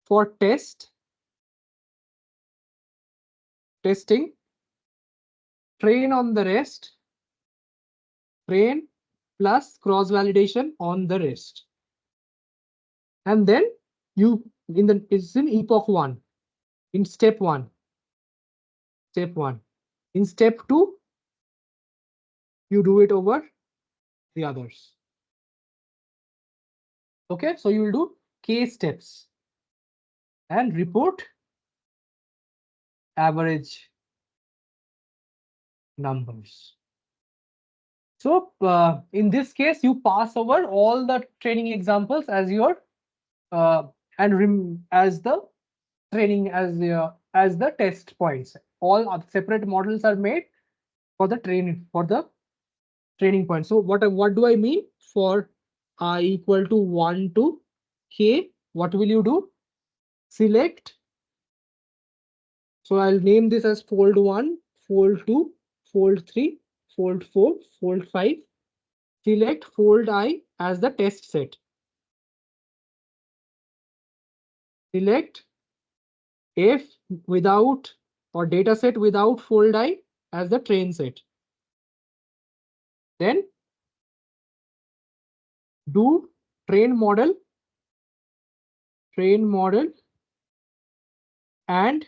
for testing, train on the rest, train plus cross validation on the rest. And then you it's in epoch 1, in step 1. In step 2, you do it over the others. Okay, so you will do k steps and report average numbers. So in this case, you pass over all the training examples as your as the training, as the test points. All separate models are made for the training point. So what do I mean? For I equal to 1 to k, what will you do? Select. So I'll name this as fold 1, fold 2, fold 3, fold 4, fold 5. Select fold I as the test set. Select F without, or data set without fold I as the train set. Then do train model, and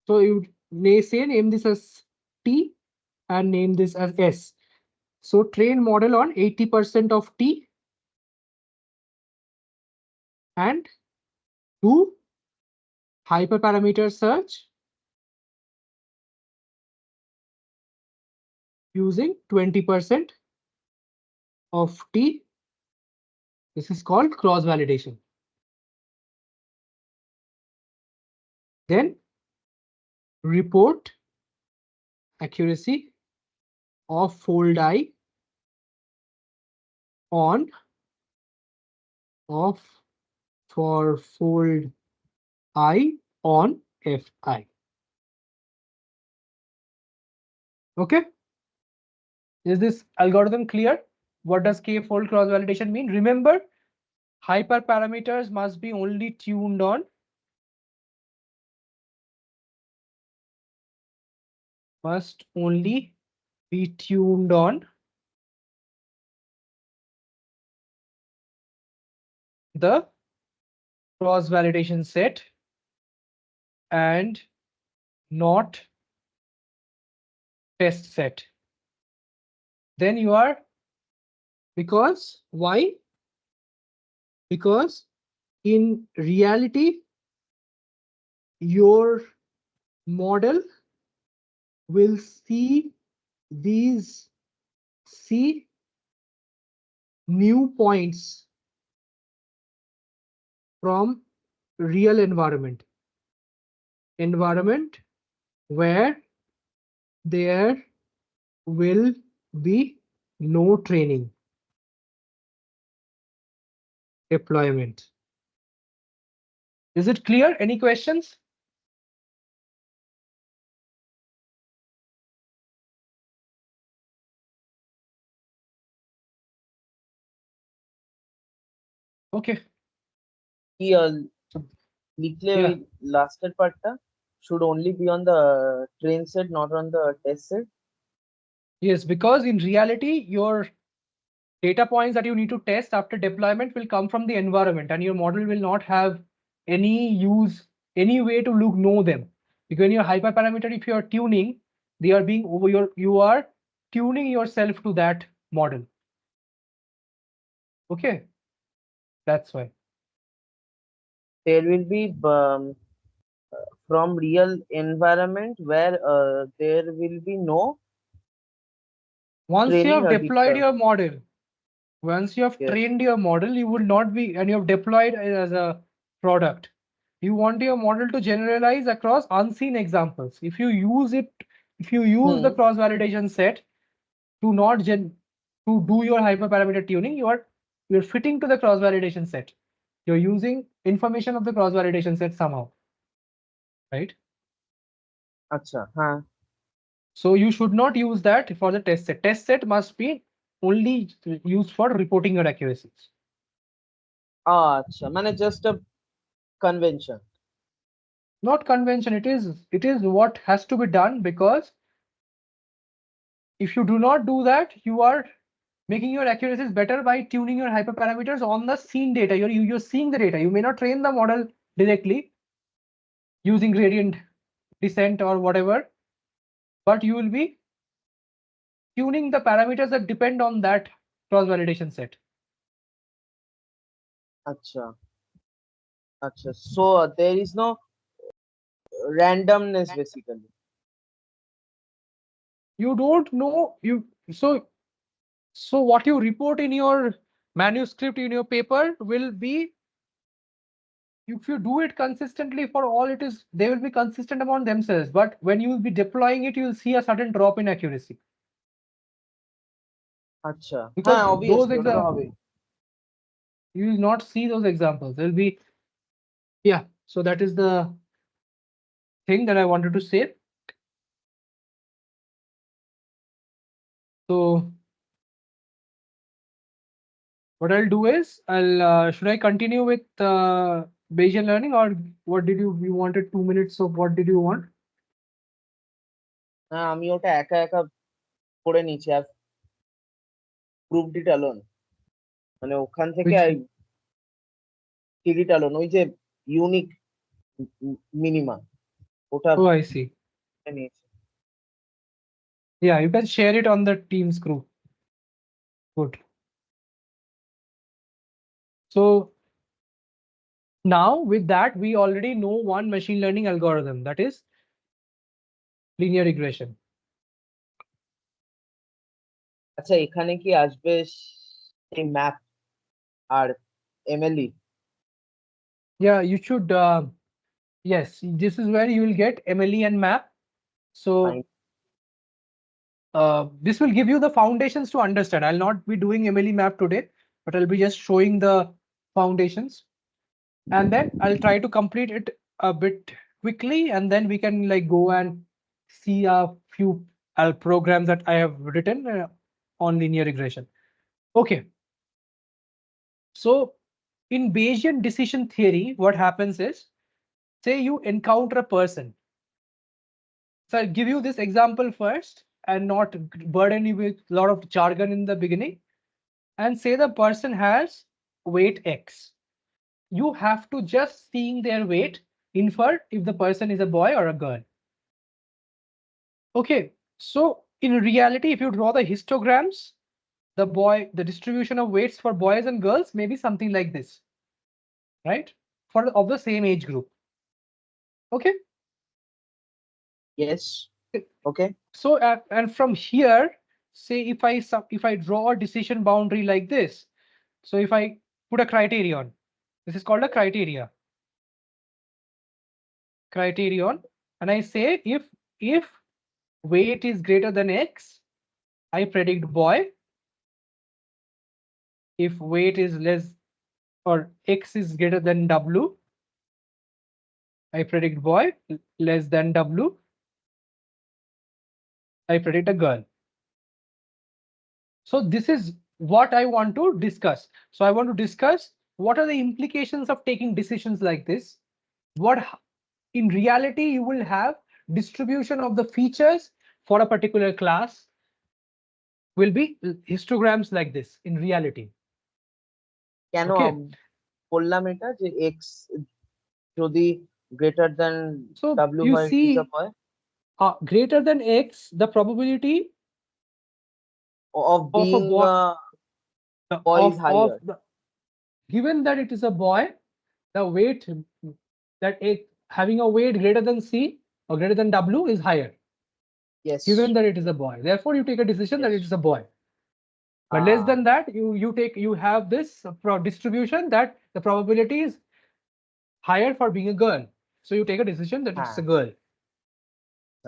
so you may say name this as T and name this as S. So train model on 80% of T and do hyperparameter search using 20% of T. This is called cross validation. Then report accuracy of fold I on for fold I on Fi. Okay. Is this algorithm clear? What does k-fold cross validation mean? Remember, hyperparameters must be only tuned on the cross validation set and not test set. Then you are, because why? Because in reality, your model will see new points from real environment where there will be no training deployment. Is it clear? Any questions? Okay. কি লিখলে ওই Yeah. লাস্টের পার্টটা should only be on the train set, not on the test set. Yes, because in reality, your data points that you need to test after deployment will come from the environment, and your model will not have any way to know them. Because in your hyperparameter, if you are tuning, they are being over you are tuning yourself to that model. Okay, that's why. There will be from real environment where there will be no Once you training have deployed data. your model, once you have Yes. trained your model, you would not be, and you have deployed it as a product. You want your model to generalize across unseen examples. If you use the cross validation set to not to do your hyperparameter tuning, you're fitting to the cross validation set. You're using information of the cross validation set somehow, right? আচ্ছা হ্যাঁ So you should not use that for the test set. Test set must be only used for reporting your accuracies. আচ্ছা মানে just a convention. Not convention. It is what has to be done, because if you do not do that, you are making your accuracies better by tuning your hyperparameters on the seen data. You're seeing the data. You may not train the model directly using gradient descent or whatever, but you will be tuning the parameters that depend on that cross validation set. আচ্ছা আচ্ছা so there is no randomness basically. You don't know so what you report in your manuscript, in your paper, will be, if you do it consistently for all, they will be consistent among themselves. But when you will be deploying it, you will see a sudden drop in accuracy. আচ্ছা Because হ্যাঁ those obviously ওটা তো হবেই। you will not see those examples. There will be, yeah. So that is the thing that I wanted to say. So what I'll do is should I continue with Bayesian learning, or what did you wanted 2 minutes? So what did you want? হ্যাঁ আমি ওটা একা একা করে নিয়েছি আর proved it alone, মানে ওখান থেকে Which, I did it alone, ওই যে ইউনিক মিনিমা ওটা oh, I see. নিয়েছি। Yeah, you can share it on the Teams group. Good. So now with that, we already know one machine learning algorithm, that is linear regression. আচ্ছা এখানে কি আসবে এই map আর MLE? Yeah, you should. Yes, this is where you will get MLE and map. So this will give you the foundations to understand. I'll not be doing MLE map today, but I'll be just showing the foundations, and then I'll try to complete it a bit quickly, and then we can like go and see a few programs that I have written on linear regression. Okay. So in Bayesian decision theory, what happens is, say you encounter a person. So I'll give you this example first and not burden you with a lot of jargon in the beginning. And say the person has weight X. You have to just seeing their weight infer if the person is a boy or a girl. Okay, so in reality, if you draw the histograms, the distribution of weights for boys and girls may be something like this, right? Of the same age group. Okay. yes okay So and from here, say if I draw a decision boundary like this, so if I put a criterion, this is called a criterion, and I say if weight is greater than X, I predict boy. If weight is less or X is greater than W, I predict boy less than W. I predict a girl. So this is what I want to discuss. So I want to discuss what are the implications of taking decisions like this. What in reality you will have distribution of the features for a particular class will be histograms like this in reality. কেন Okay. বললাম এটা যে x যদি greater than So w you হয় it is see a boy greater than x, the probability of of a being boy boy is higher. Given that it is a boy, the weight that having a weight greater than C or greater than W is higher. Yes. Given that it is a boy, therefore you take a decision that it is a boy. But less than that, you have this distribution that the probability is higher for being a girl. So you take a decision that it's a girl.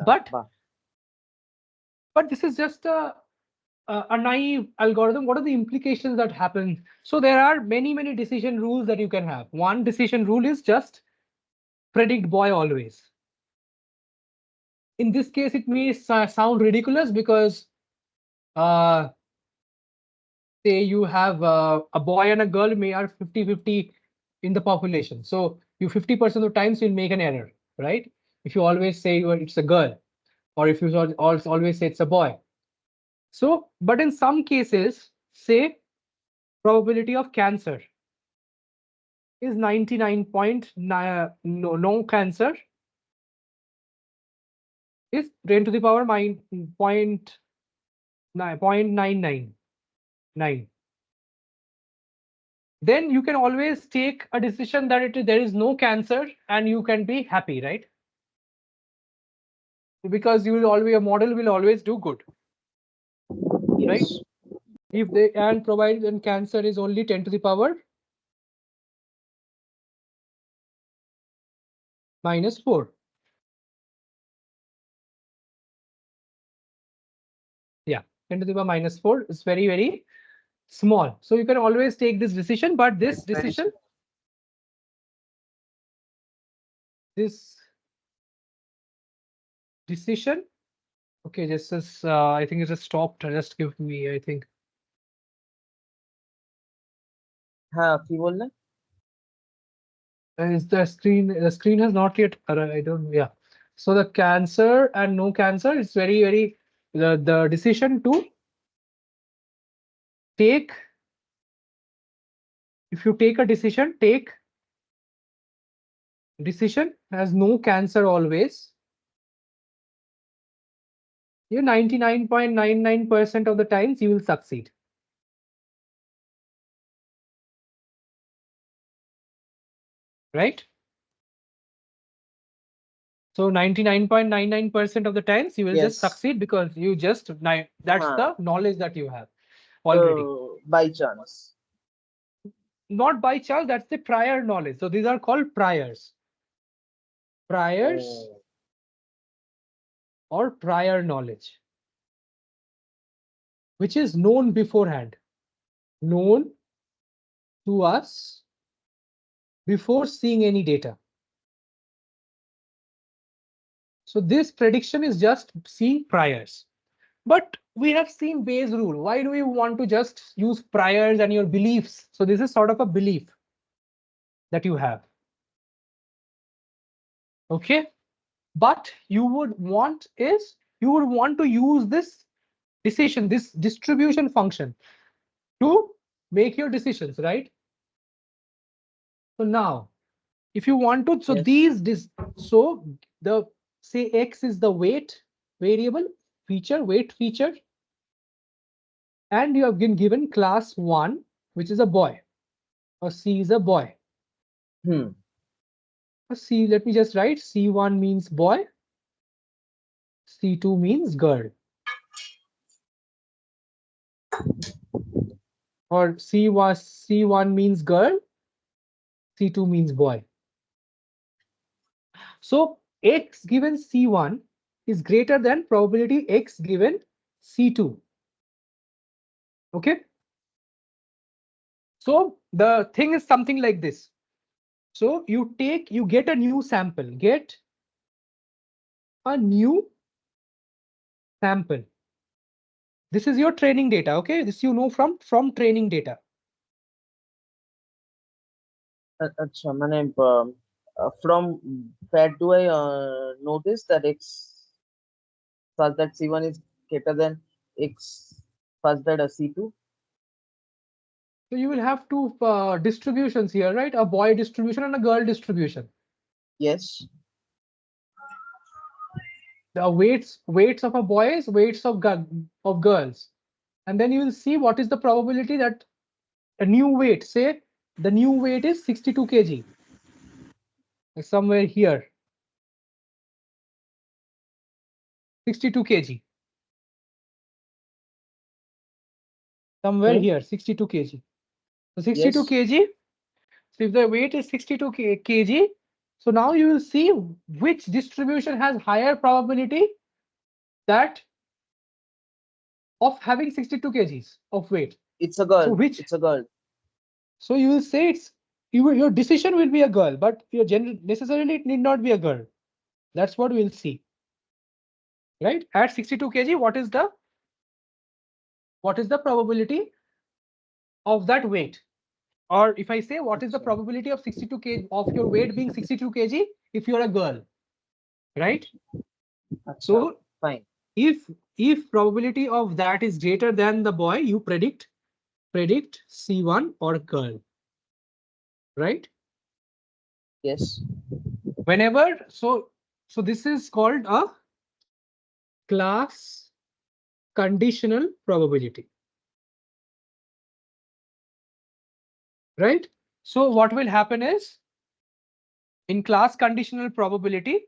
But this is just a naive algorithm. What are the implications that happen? So there are many decision rules that you can have. One decision rule is just predict boy always. In this case, it may sound ridiculous because say you have a boy and a girl may are 50-50 in the population. So you 50% of the times you'll make an error, right? If you always say it's a girl, or if you always say it's a boy. So, but in some cases, say probability of cancer is 99.9, no cancer is 10 to the power point 9.999. Then you can always take a decision that there is no cancer and you can be happy, right? Because you will always, a model will always do good. Yes. Right? If they and provided then cancer is only 10 to the power -4. Yeah, 10 to the power -4 is very small. So you can always take this decision, but this decision, okay, this is I think it just stopped. Just give me, I think. কি বললে? Is the screen has not yet, I don't, yeah. So the cancer and no cancer is very the decision to take, if you take a decision, take decision has no cancer always. You 99.99% of the times you will succeed. Right? So 99.99% of the times you will just succeed because you just, that's the knowledge that you have already. By chance. Not by chance, that's the prior knowledge. So these are called priors. Priors or prior knowledge, which is known beforehand, known to us before seeing any data. So this prediction is just seeing priors. But we have seen Bayes rule. Why do we want to just use priors and your beliefs? So this is sort of a belief that you have. Okay. But you would want to use this decision, this distribution function to make your decisions, right? So now, if you want to, so so the say X is the weight variable feature, weight feature, and you have been given class 1, which is a boy, or C is a boy. C, let me just write C1 means boy, C2 means girl. Or C1 means girl, C2 means boy. So X given C1 is greater than probability X given C2. Okay. So the thing is something like this. So you get a new sample, get a new sample. This is your training data, okay? This you know from training data. Acha, from where do I notice that x such that C1 is greater than x such that a C2? So you will have two distributions here, right? A boy distribution and a girl distribution. Yes. The weights of a boys, weights of girls, and then you will see what is the probability that a new weight, say the new weight is 62 kg, somewhere here, 62 kg, somewhere Hmm? here, 62 kg. So 62 Yes. kg. So if the weight is 62 kg, so now you will see which distribution has higher probability that of having 62 kgs of weight. It's a So girl. which, It's a girl. so you will say it's your decision will be a girl, but your gender necessarily it need not be a girl. That's what we'll see. Right? At 62 kg, what is the probability of that weight? Or if I say what is the Acha. probability of 62 kg of your weight being 62 kg if you're a girl, right? Acha. So Fine. if probability of that is greater than the boy, you predict C1 or girl, right? Yes. Whenever, so this is called a class conditional probability, right? So what will happen is in class conditional probability,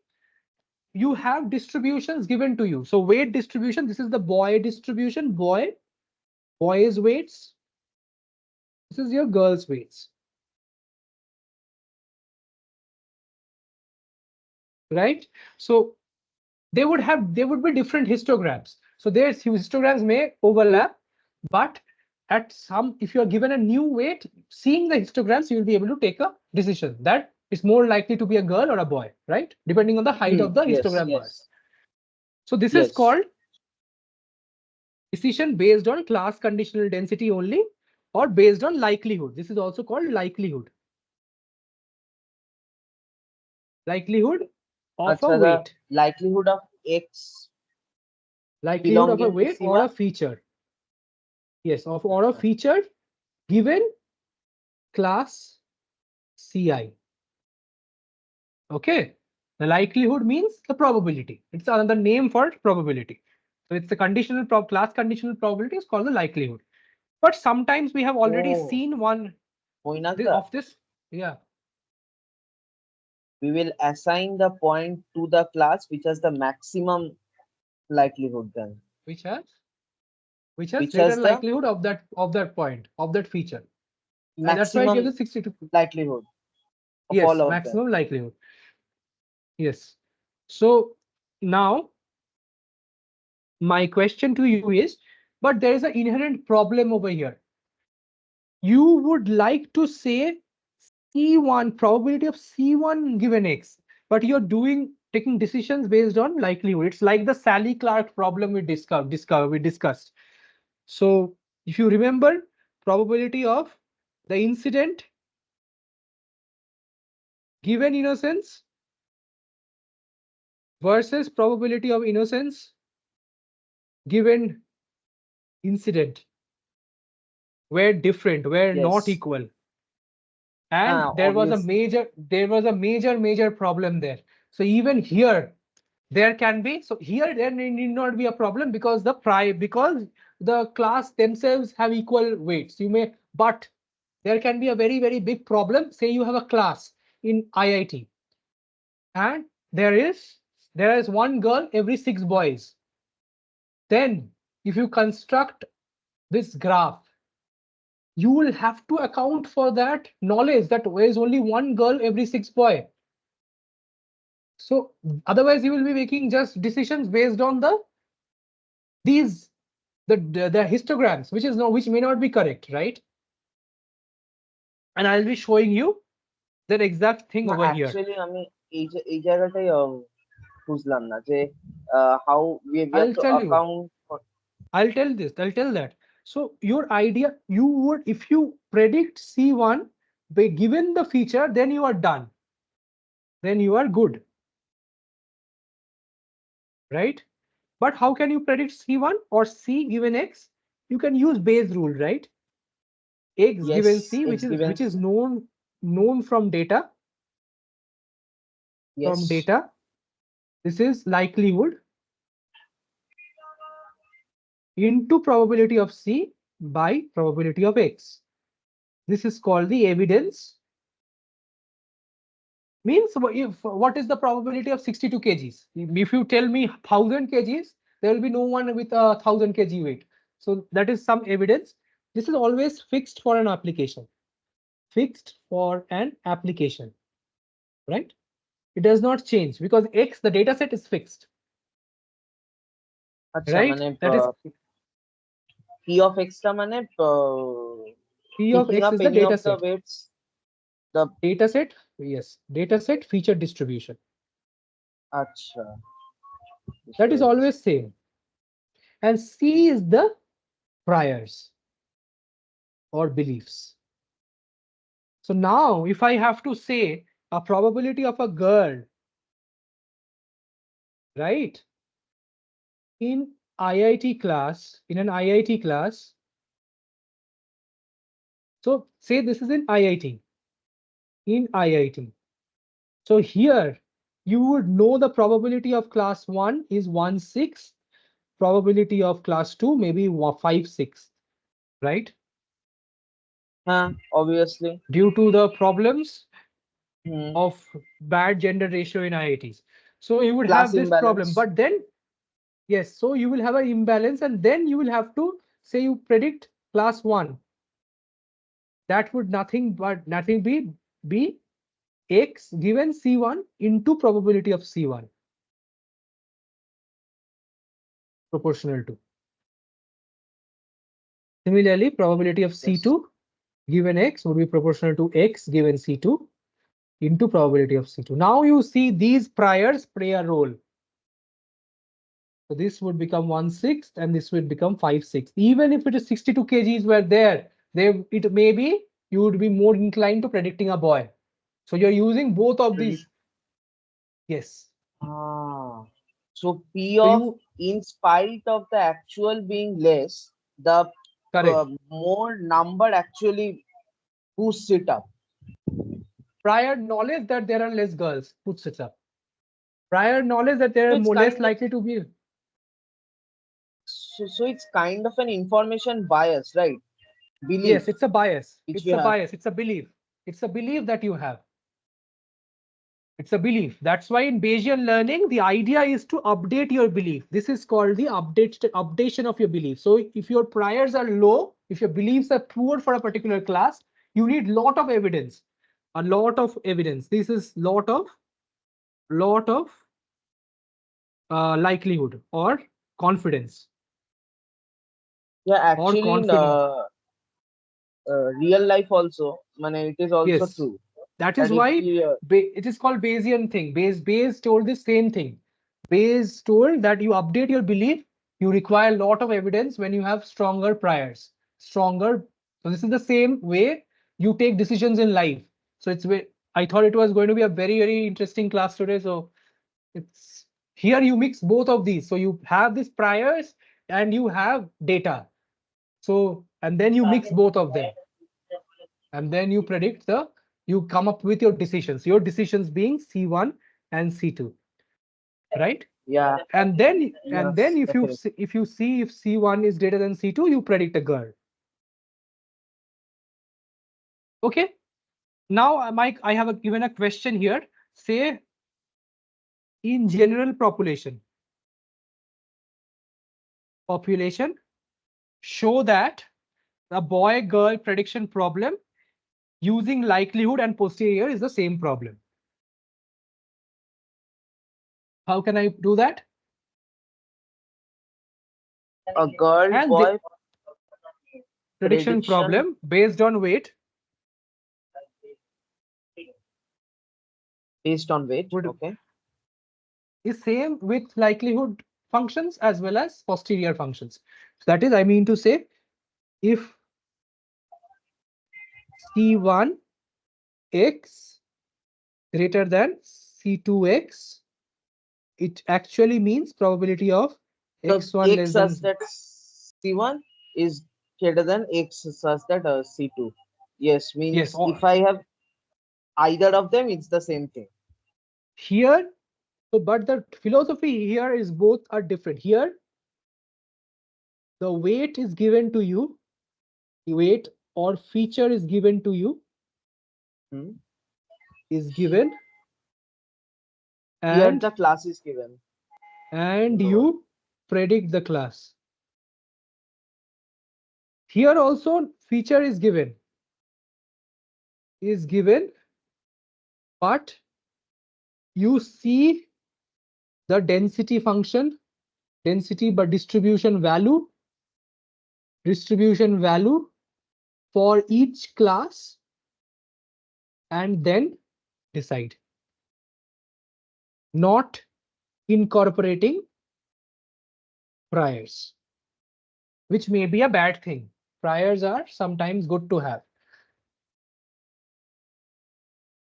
you have distributions given to you. So weight distribution, this is the boy distribution, boys weights. This is your girls weights, right? So they would be different histograms. So their histograms may overlap, but at some, if you are given a new weight, seeing the histograms, you will be able to take a decision that it's more likely to be a girl or a boy, right? Depending on the height Hmm. of the Yes. histogram bars. Yes. So this is Yes. called decision based on class conditional density only, or based on likelihood. This is also called likelihood. Likelihood of a Acha, the weight. likelihood of x Likelihood of a belonging to weight or a C1. feature. Yes, or a Acha. feature given class Ci. Okay. The likelihood means the probability. It's another name for probability. So it's the conditional class conditional probability is called the likelihood. But sometimes we have already Oh, seen one Moinaka, of this. Yeah. we will assign the point to the class which has the maximum likelihood then, Which has which has which greater has the likelihood of that point of that feature. And that's why it gives maximum us 62. likelihood of all Yes, of them. maximum likelihood. Yes. So now my question to you is, but there is an inherent problem over here. You would like to say C1 probability of C1 given X, but you're taking decisions based on likelihood. It's like the Sally Clark problem we discussed. So if you remember, probability of the incident given innocence versus probability of innocence given incident were different, were not Yes. equal. And Ah, obviously. major problem there. So even here, there can be, so here there need not be a problem because because the class themselves have equal weights. You may, but there can be a very big problem. Say you have a class in IIT and there is one girl every 6 boys. Then if you construct this graph, you will have to account for that knowledge that there is only one girl every 6 boys. So otherwise you will be making just decisions based on these the histograms, which may not be correct, right? And I'll be showing you that exact thing না over here. actually আমি এই জায়গাটাই বুঝলাম না যে how we have I'll to tell you. account for. I'll tell this. I'll tell that. So your idea, you would, if you predict C1 by given the feature, then you are done. Then you are good. Right? But how can you predict C1 or C given X? You can use Bayes rule, right? X Yes, given C, X which given is known from data. yes. From data. This is likelihood into probability of C by probability of X. This is called the evidence. Means if what is the probability of 62 kgs? If you tell me 1000 kgs, there will be no one with a 1000 kg weight. So that is some evidence. This is always fixed for an application. Fixed for an application, right? It does not change because X, the data set is fixed. আচ্ছা Right? মানে That is P of X টা মানে P of picking X up is the any data of the set. weights, the Data set, yes, data set feature distribution. আচ্ছা That is always same. And C is the priors or beliefs. So now if I have to say a probability of a girl, right, in IIT class, in an IIT class, so say this is in IIT, in IIT. So here you would know the probability of class 1 is 1/6, probability of class 2 maybe 5/6, right? obviously. Due to the problems Hmm. of bad gender ratio in IITs. So you would Class have this problem, imbalance. but then yes, so you will have an imbalance and then you will have to say you predict class 1. That would nothing be X given C1 into probability of C1 proportional to. Similarly, probability of C2 given X would be proportional to X given C2 into probability of C2. Now you see these priors play a role. So this would become 1/6 and this would become 5/6. Even if it is 62 kgs were there, it may be you would be more inclined to predicting a boy. So you're using both of these. Yes. So P So of in spite of the actual being less, the correct. more number actually boosts it up. Prior knowledge that there are less girls puts it up. Prior knowledge that there So are it's less kind likely to be. so it's kind of an information bias, right? Belief. Yes, it's a bias. Which It's we a have. bias. It's a belief. It's a belief that you have. It's a belief. That's why in Bayesian learning, the idea is to update your belief. This is called the updation of your belief. So if your priors are low, if your beliefs are poor for a particular class, you need lot of evidence. A lot of evidence. This is lot of likelihood or confidence. Yeah, actually, Or confidence. real life also, it is also Yes. true. That is if why we, it is called Bayesian thing. Bayes told the same thing. Bayes told that you update your belief, you require a lot of evidence when you have stronger priors. Stronger. So this is the same way you take decisions in life. So I thought it was going to be a very, very interesting class today. So it's here you mix both of these. So you have these priors and you have data. So and then you mix both of them. And then you predict you come up with your decisions being C1 and C2, right? yeah, And then yes, if you definitely. if you see if C1 is greater than C2, you predict a girl. Okay. Now, Mike, I have given a question here. Say in general population, show that the boy-girl prediction problem using likelihood and posterior is the same problem. How can I do that? A girl And boy prediction problem based on weight. based on weight. would Okay. is same with likelihood functions as well as posterior functions. So that is, I mean to say, if C1 x greater than C2x, it actually means probability of So x1 x less such than. that C1 is greater than x such that C2. Yes, Yes, means or if I have either of them, it's the same thing. here. So, but the philosophy here is both are different. Here, the weight is given to you, the weight or feature is given to you, Hmm. is given, Here and the class is given. No. you predict the class. Here also feature is given, but you see the density function, density but distribution value for each class, and then decide, not incorporating priors, which may be a bad thing. Priors are sometimes good to have.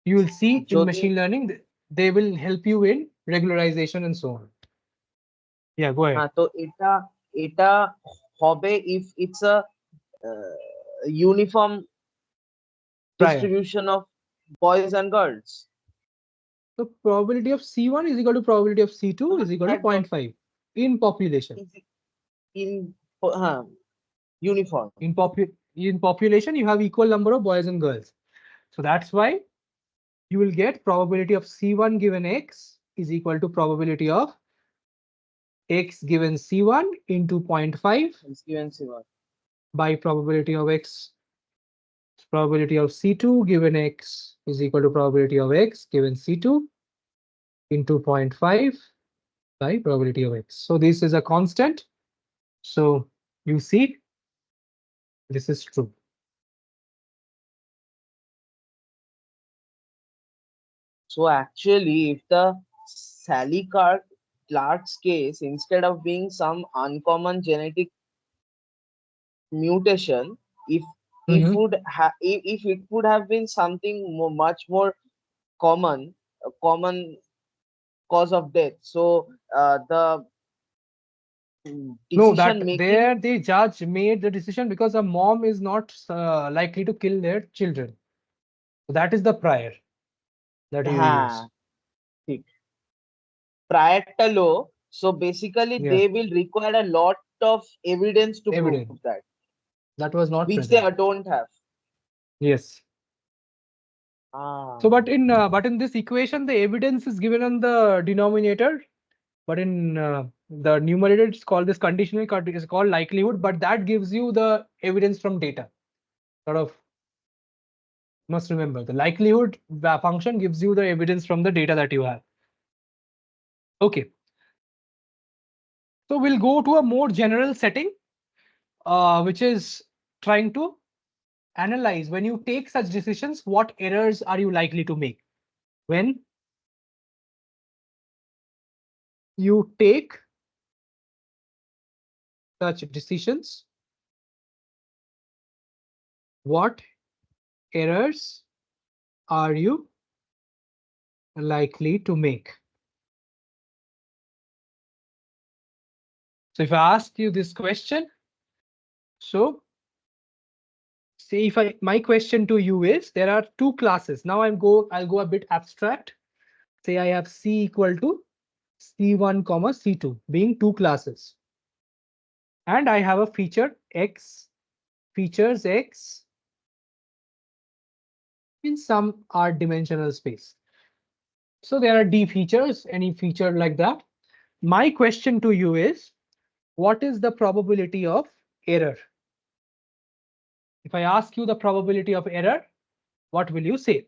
You will see in যদি machine learning, they will help you in regularization and so on. Yeah, go ahead. হ্যাঁ তো এটা এটা হবে if it's a uniform Prior. distribution of boys and girls. So probability of C1 is equal to probability of C2 is equal to একদম 0.5 in population. in হ্যাঁ uniform. In population, you have equal number of boys and girls. So that's why you will get probability of C1 given X is equal to probability of X given C1 into 0.5 It's given C1. by probability of X. Probability of C2 given X is equal to probability of X given C2 into 0.5 by probability of X. So this is a constant. So you see, this is true. So actually, if the Sally Clark's case, instead of being some uncommon genetic mutation, if it would have been something much more common, a common cause of death. So the No, decision that making, there the judge made the decision because a mom is not likely to kill their children. So that is the prior that you হ্যাঁ use. ঠিক prior to law. So basically, Yeah, they will require a lot of evidence to prove evidence that, that was not which they present. don't have. Yes. So, Ah. but in this equation, the evidence is given on the denominator, but in the numerator, it's called this conditional. It's called likelihood, but that gives you the evidence from data. Sort of must remember the likelihood function gives you the evidence from the data that you have. Okay. So we'll go to a more general setting, which is trying to analyze when you take such decisions, what errors are you likely to make when you take such decisions, what errors are you likely to make? So if I ask you this question, so say if my question to you is there are two classes. Now I'll go a bit abstract. Say I have C equal to C1 comma C2 being two classes. And I have a feature X, features X in some R dimensional space. So there are D features, any feature like that. My question to you is, what is the probability of error? If I ask you the probability of error, what will you say?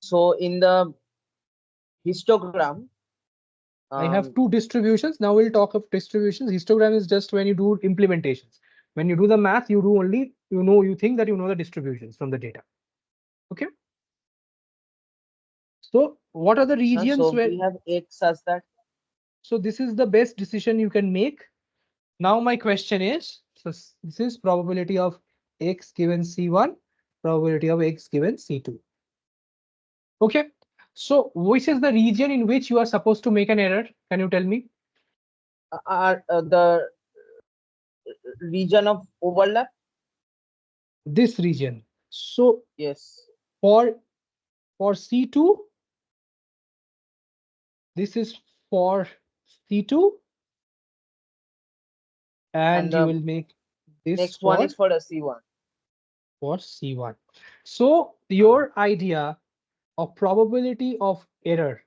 So in the histogram, I have two distributions. Now we'll talk of distributions. Histogram is just when you do implementations. When you do the math, you do only, you think that you know the distributions from the data. Okay. So what are the regions So where, we have X as that. so this is the best decision you can make. Now my question is, so this is probability of X given C1, probability of X given C2. Okay. So which is the region in which you are supposed to make an error? Can you tell me? The region of overlap. This region. So Yes. for C2, this is for C2, And and you the will make this next one is for the C1. for C1. So your idea of probability of error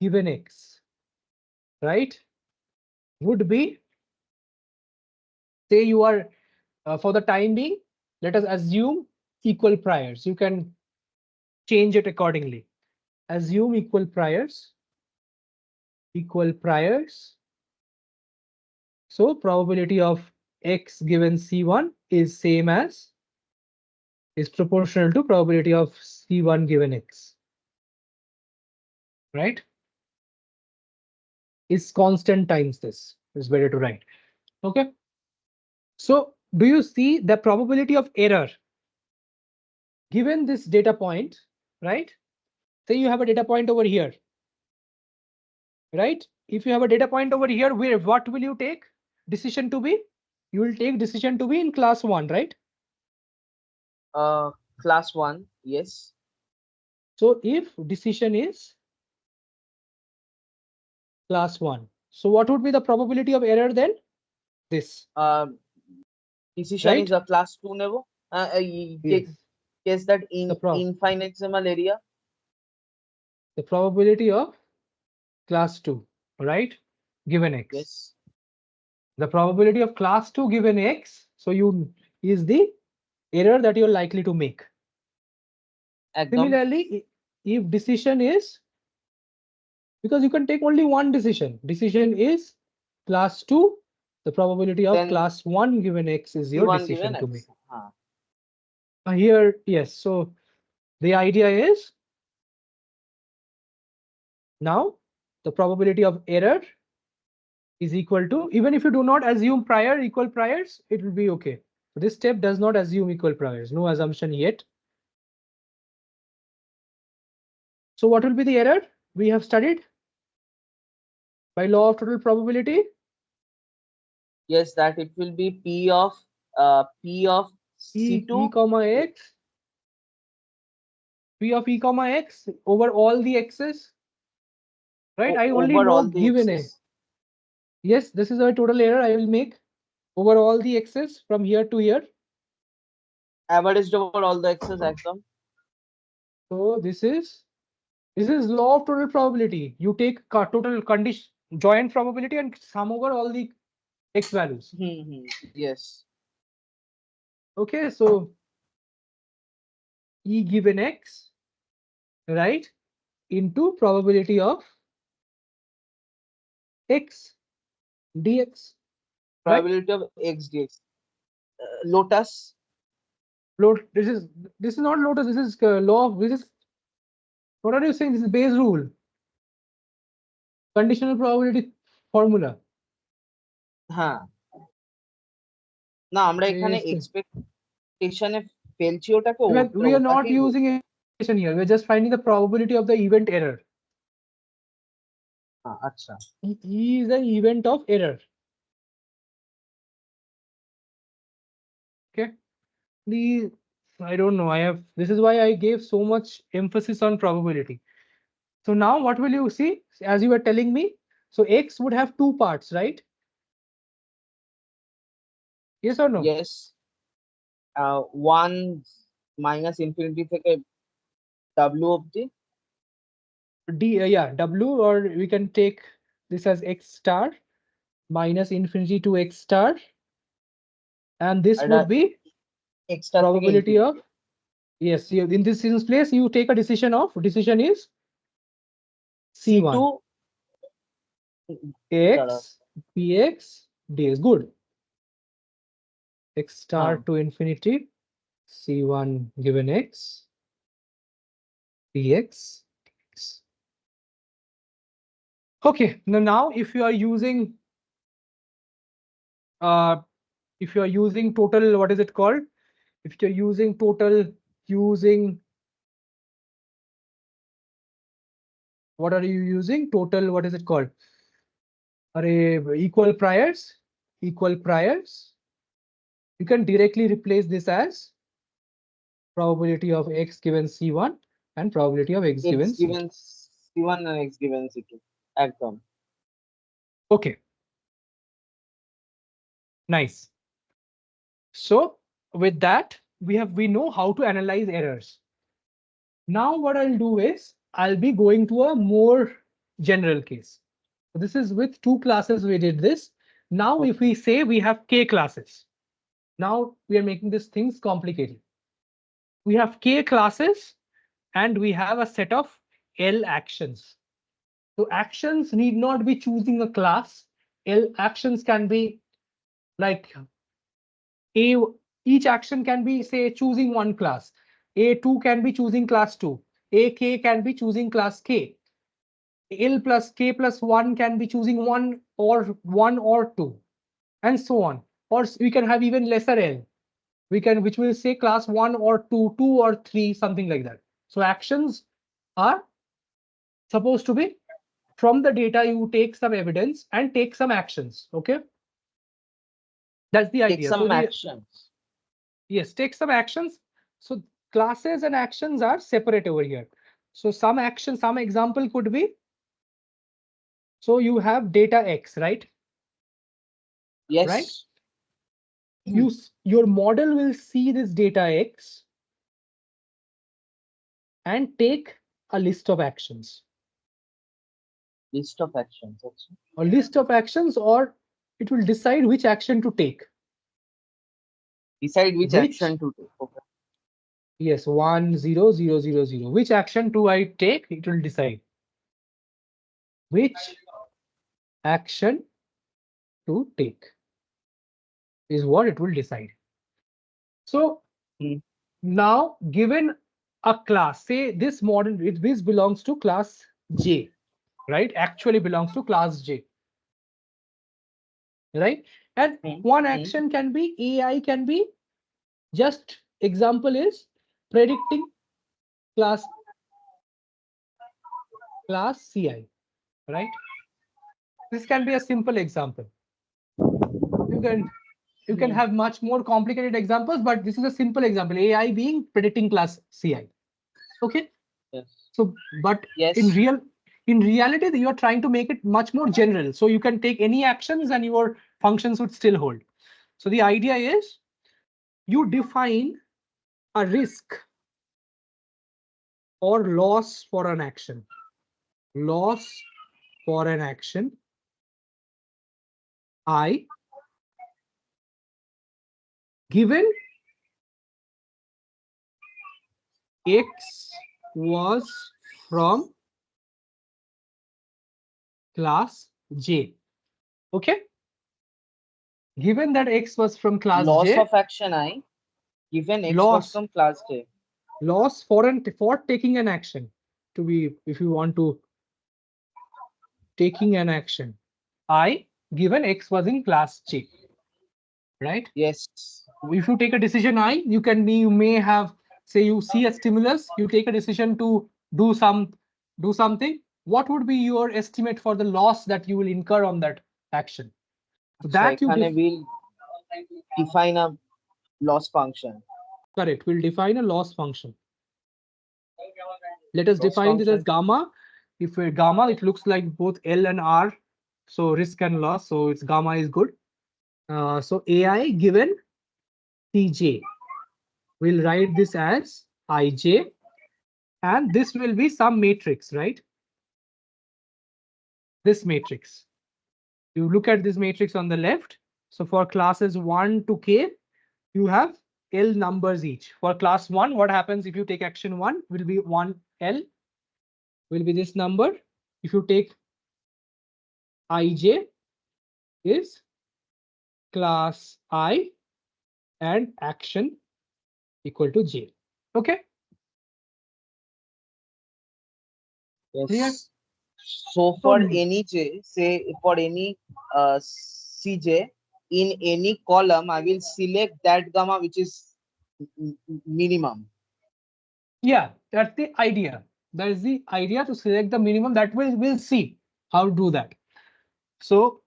given X, right, would be, say you are, for the time being, let us assume equal priors. You can change it accordingly. Assume equal priors. Equal priors. So probability of X given C1 is same as, is proportional to probability of C1 given X. Right? Is constant times this. Is better to write. Okay. So do you see the probability of error given this data point, right? Say you have a data point over here, right? If you have a data point over here, where what will you take decision to be? You will take decision to be in class 1, right? Class 1. Yes. So if decision is class 1, so what would be the probability of error then? This, Decision right? is a class 2 never. Yes. Guess that The in prob infinitesimal area. the probability of class 2, right? Given X. Yes. The probability of class 2 given X, so you is the error that you're likely to make. Ekdom. Similarly, if decision is, because you can take only one decision, decision is class 2, the probability of Then class 1 given X is your C1 given decision to make. X. Here, yes, so the idea is, now the probability of error is equal to, even if you do not assume prior equal priors, it will be okay. So this step does not assume equal priors, no assumption yet. So what will be the error we have studied by law of total probability? Yes, that it will be P of E C2. comma X, P of E comma X over all the X's, right? I only Over know all the given A. X's. Yes, this is a total error I will make over all the X's from here to here. Averaged over all the X's, Ekdom. So this is law of total probability. You take total condition joint probability and sum over all the X values. Yes. Okay, so E given X, right, into probability of X dx, right? Probability of X dx. Lotus. This is not Lotus. This is law of, this is, what are you saying? This is Bayes rule, conditional probability formula. হ্যাঁ না আমরা এখানে এক্সপেকটেশনে ফেলছি ওটাকে We are not ওটাকেই using expectation here. We're just finding the probability of the event error. আচ্ছা E is an event of error. Okay. I don't know. This is why I gave so much emphasis on probability. So now what will you see? As you were telling me, so X would have two parts, right? Yes or no? yes 1 minus infinity থেকে W অবধি Yeah, W, or we can take this as X star minus infinity to X star. And this এটা would be extra থেকে probability infinity of, yes, in this place, you take a decision of, decision is C2 C1 দ্বারা X Px ds. Good. x star to infinity c1 given x dx. Okay, now if you are using total, what is it called? If you're using total using, what are you using? Total, what is it called? Equal priors. You can directly replace this as probability of x given c1 and probability of x given c2. given c1 and x given c2. Ekdom. Okay. Nice. So with that, we know how to analyze errors. Now what I'll do is I'll be going to a more general case. So this is with two classes we did this. Now if we say we have k classes, now we are making these things complicated. We have k classes and we have a set of L actions. So actions need not be choosing a class. L actions can be like each action can be, say, choosing one class. A2 can be choosing class 2. AK can be choosing class K. L plus K plus 1 can be choosing one or 2, and so on. Or we can have even lesser L. Which will say class 1 or 2, 2 or 3, something like that. So actions are supposed to be from the data you take some evidence and take some actions. Okay. That's the idea. Take some actions. Yes, take some actions. So classes and actions are separate over here. So some example could be, so you have data X, right? Yes. Right? Your model will see this data X and take a list of actions. List of actions. A list of actions, or it will decide which action to take. Decide which action to take. Okay. Yes, 1, 0, 0, 0, 0. Which action do I take? It will decide which action to take is what it will decide. So now given a class, say this model, this belongs to class J, right? Actually belongs to class J, right? And one action can be, AI can be, just example is predicting class CI, right? This can be a simple example. You can have much more complicated examples, but this is a simple example. AI being predicting class CI. Okay. Yes. So, but yes. in reality, you are trying to make it much more general. So you can take any actions and your functions would still hold. So the idea is you define a risk or loss for an action. Loss for an action I given X was from class J. Okay. Given that X was from class loss J. Loss of action I given X was from class J. Loss for taking an action, to be, if you want to, taking an action I given X was in class J, right? Yes. If you take a decision I, you may have, say you see a stimulus, you take a decision to do something. What would be your estimate for the loss that you will incur on that action? So that you will define a loss function. Correct. We'll define a loss function. Let us define this as gamma. If we're gamma, it looks like both L and R. So risk and loss. So it's gamma is good. So AI given TJ. We'll write this as IJ. And this will be some matrix, right? This matrix. You look at this matrix on the left. So for classes 1 to K, you have L numbers each. For class 1, what happens if you take action 1 will be 1L, will be this number. If you take IJ is class I, and action equal to j. Okay. Clear? Yes. So So for any j, say for any cj in any column, I will select that gamma which is minimum. yeah, that's the idea. That is the idea, to select the minimum. That we'll see how to do that. So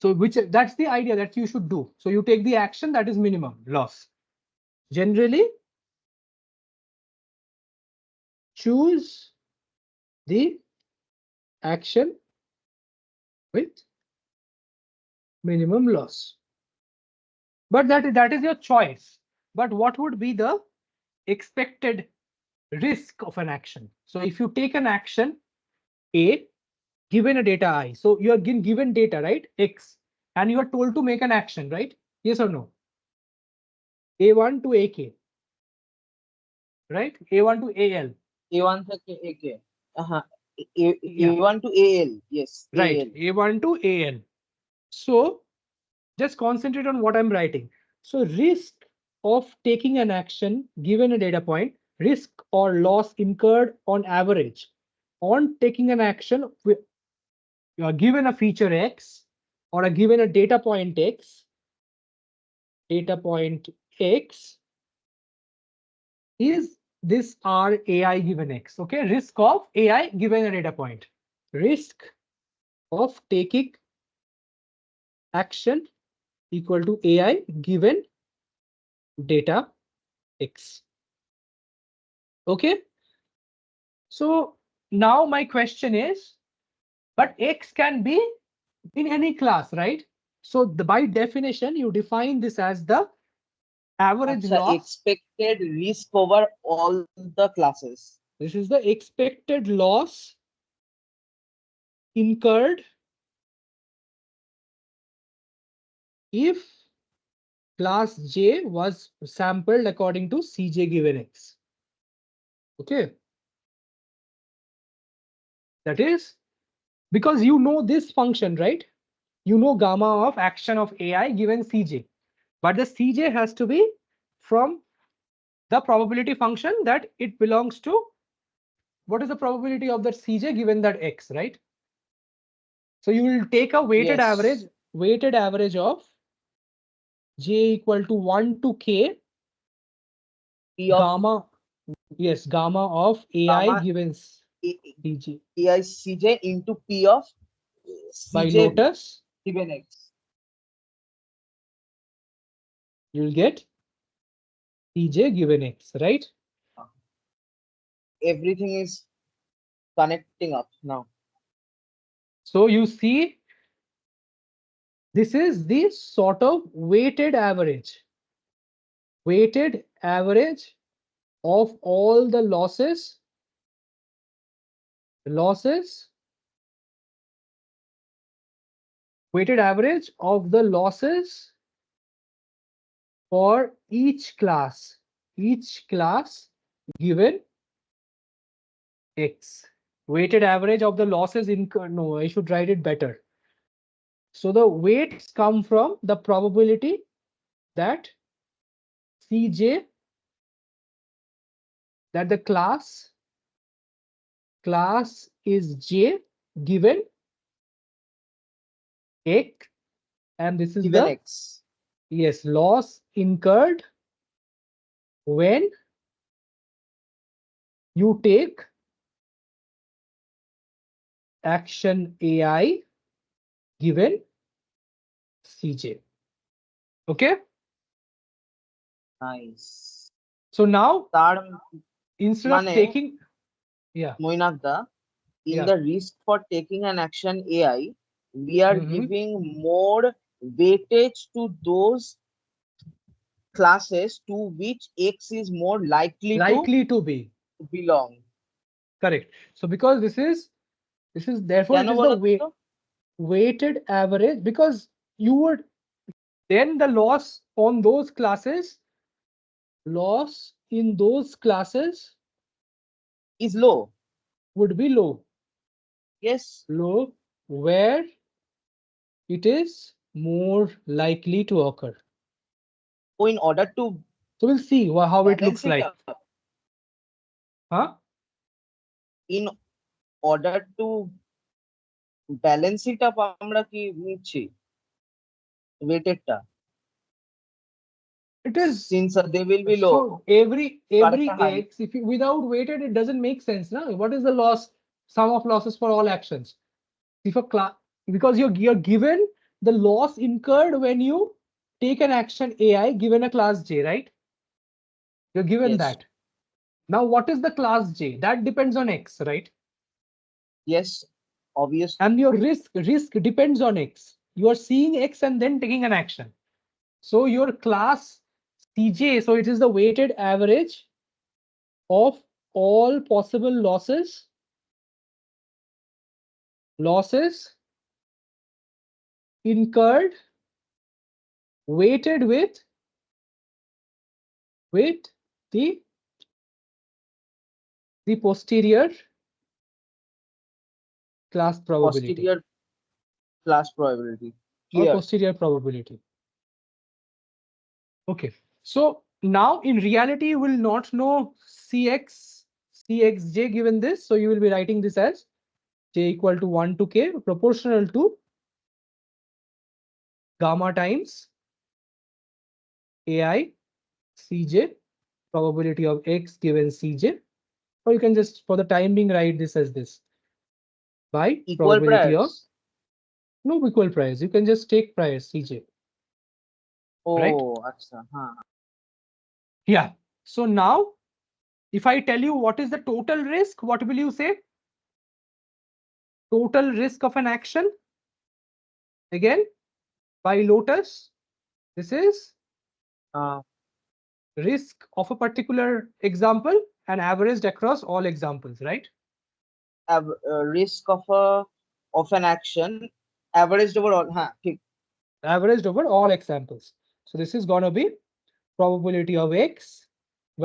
which, that's the idea that you should do. So you take the action that is minimum loss. Generally, choose the action with minimum loss. But that is your choice. But what would be the expected risk of an action? So if you take an action A given a data I, so you are given data, right, X, and you are told to make an action, right? Yes or no? A1 to AK, right? A1 to AL. A1 থেকে AK. Yeah, A1 to AL. Yes, right. AL. A1 to AL. So just concentrate on what I'm writing. So risk of taking an action given a data point, risk or loss incurred on average on taking an action, you are given a feature X or a given a data point X, is this R AI given X. Okay, risk of AI given a data point. Risk of taking action equal to AI given data X. Okay. So now my question is, but X can be in any class, right? So by definition, you define this as the average আচ্ছা, loss. expected risk over all the classes. This is the expected loss incurred if class J was sampled according to Cj given X. Okay. That is because you know this function, right? You know gamma of action of AI given Cj. But the Cj has to be from the probability function that it belongs to. What is the probability of that Cj given that X, right? So you will take a weighted Yes. average of J equal to 1 to K P of gamma, yes, gamma of AI gamma given Cj AI Cj into P of by Cj Lotus, given X. you will get Cj given X, right? Everything is connecting up now. So you see, this is the sort of weighted average of all the losses weighted average of the losses for each class given X. Weighted average of the losses incurred. No, I should write it better. So the weights come from the probability that Cj, that the class is J given X, and this is Given the, X. yes, loss incurred when you take action AI given Cj. Okay. Nice. So now তার instead of মানে taking, yeah, Moinakda, in yeah, the risk for taking an action AI, we are giving more weightage to those classes to which X is more likely to likely to be belong. correct. So because this is therefore কেন it is the বলো তো? weighted average, because you would then the loss on those classes, loss in those classes Is low. would be low, Yes. where it is more likely to occur. Oh, in order to So we'll see how it balance looks it like. up, Huh? in order to balance it up, আমরা কি নিচ্ছি ওয়েটেডটা, It is since they will be low. so every আরেকটা high, x, if you without weighted, it doesn't make sense. Now, what is the loss? Sum of losses for all actions. If a class, because you're given the loss incurred when you take an action AI given a class J, right? You're given yes, that. Now, what is the class J? That depends on X, right? yes, obviously. And your risk depends on X. You are seeing X and then taking an action. So your class CJ, so it is the weighted average of all possible losses incurred weighted with the posterior class probability Posterior class probability. or Clear. posterior probability. Okay, so now in reality you will not know cxj given this, so you will be writing this as j equal to 1 to k proportional to gamma times ai cj probability of x given cj, or you can just for the time being write this as this by Equal probability of price. no equal price. You can just take price cj, right? Oh, acha, huh. Yeah. So now if I tell you what is the total risk, what will you say? Total risk of an action, again by Lotus, this is Uh, risk of a particular example and averaged across all examples, right? risk of an action averaged over all. Huh, ठीक. Averaged over all examples. So this is going to be probability of x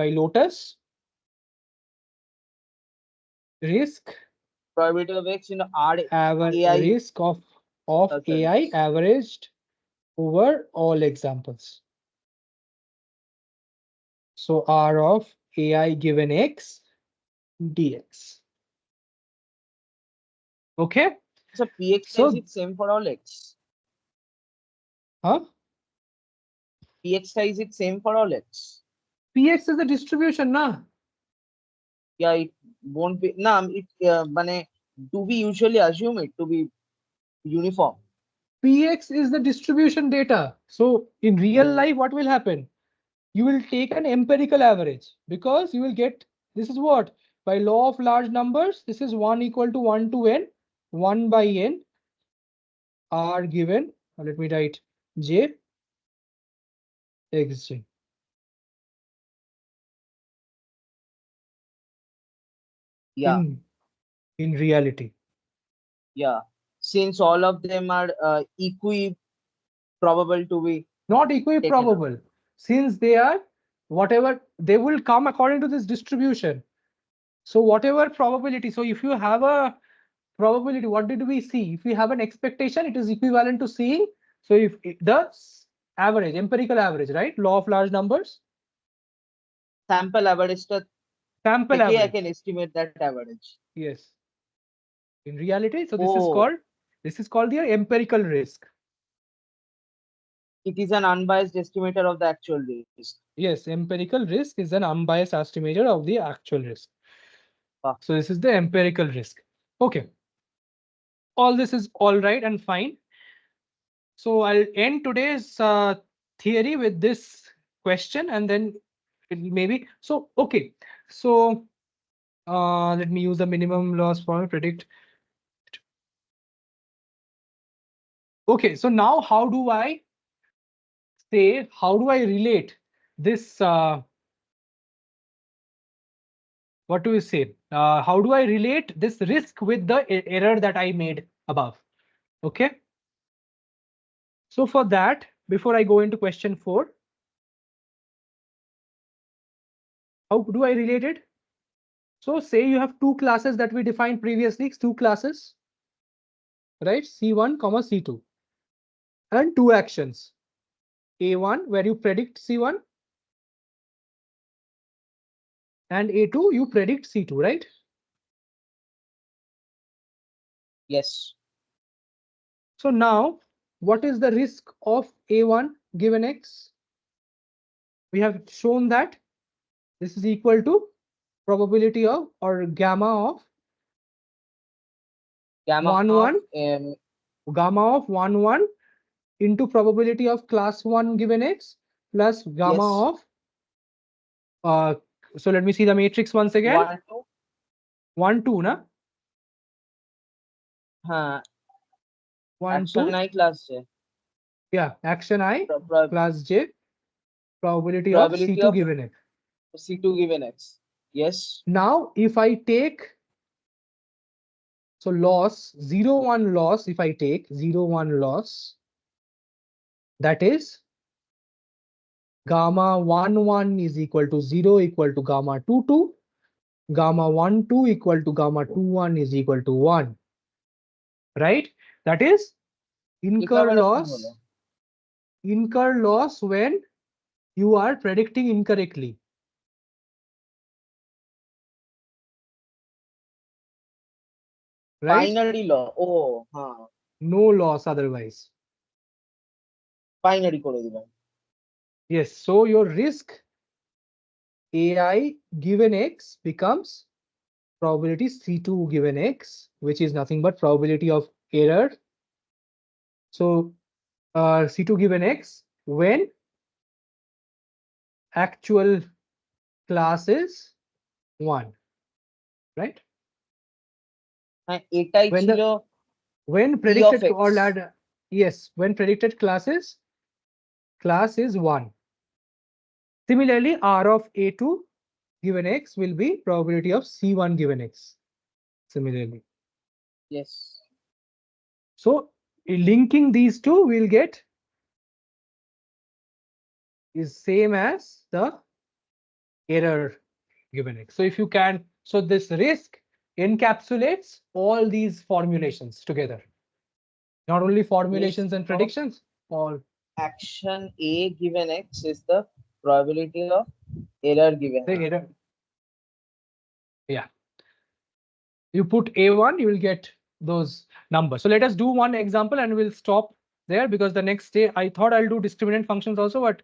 by Lotus, risk Probability of x in R AI. risk of Sorry. AI averaged over all examples. So R of AI given x dx. Okay. So px size So, is same for all x. huh? Px size is same for all x. Px is the distribution, na? Yeah, it won't be. No, it মানে, do we usually assume it to be uniform? Px is the distribution data. So in real Oh, life, what will happen? You will take an empirical average because you will get, this is what? By law of large numbers, this is 1 equal to 1 to n, 1 by n are given. Let me write j xj. yeah, In reality. yeah. Since all of them are equi probable to be Not taken up. equiprobable, since they are whatever, they will come according to this distribution. So whatever probability, so if you have a probability, what did we see? If we have an expectation, it is equivalent to seeing. So if the average, empirical average, right? Law of large numbers, Sample average sample থেকে I average. can estimate that average. Yes. In reality, so Oh, this is called the empirical risk. it is an unbiased estimator of the actual risk. Yes, empirical risk is an unbiased estimator of the actual risk. Ah. So this is the empirical risk. Okay. All this is all right and fine. So I'll end today's theory with this question, and then it maybe so okay. So let me use the minimum loss formula predict. Okay, so now how do I relate this? What do you say? How do I relate this risk with the error that I made above? Okay. So for that, before I go into question 4, how do I relate it? So say you have two classes that we defined previously, two classes, right? C1, C2, and two actions. A1 where you predict C1 and A2 you predict C2, right? Yes. So now what is the risk of A1 given X? We have shown that this is equal to probability of or gamma of Gamma 1 of 1 gamma of 1 1 into probability of class 1 given X plus gamma yes, of so let me see the matrix once again. 1 2. 1 2 na Huh. 1 2 Action I class J. yeah action I class J probability of Probability C2 of given X. C2 given X. Yes. Now if I take so loss 0 1 loss, if I take 0 1 loss, that is gamma 1 1 is equal to 0 equal to gamma 2 2, gamma 1 2 equal to gamma 2 1 is equal to 1, right? That is incur loss when you are predicting incorrectly, right? Binary law. Oh, huh. No loss otherwise. Binary করে দিলাম. Yes, so your risk AI given X becomes probability C2 given X, which is nothing but probability of error. So C2 given X when actual class is 1, right? হ্যাঁ, এটাই When ছিল E of predicted X. or yes, when predicted class is 1. Similarly, R of A2 given X will be probability of C1 given X. Similarly. Yes. So linking these two we'll get is same as the error given X. So if you can, so this risk encapsulates all these formulations together. Not only formulations and predictions, all. Action A given X is the probability of error given The X. error. Yeah. You put A1, you will get those numbers. So let us do one example and we'll stop there because the next day I thought I'll do discriminant functions also, but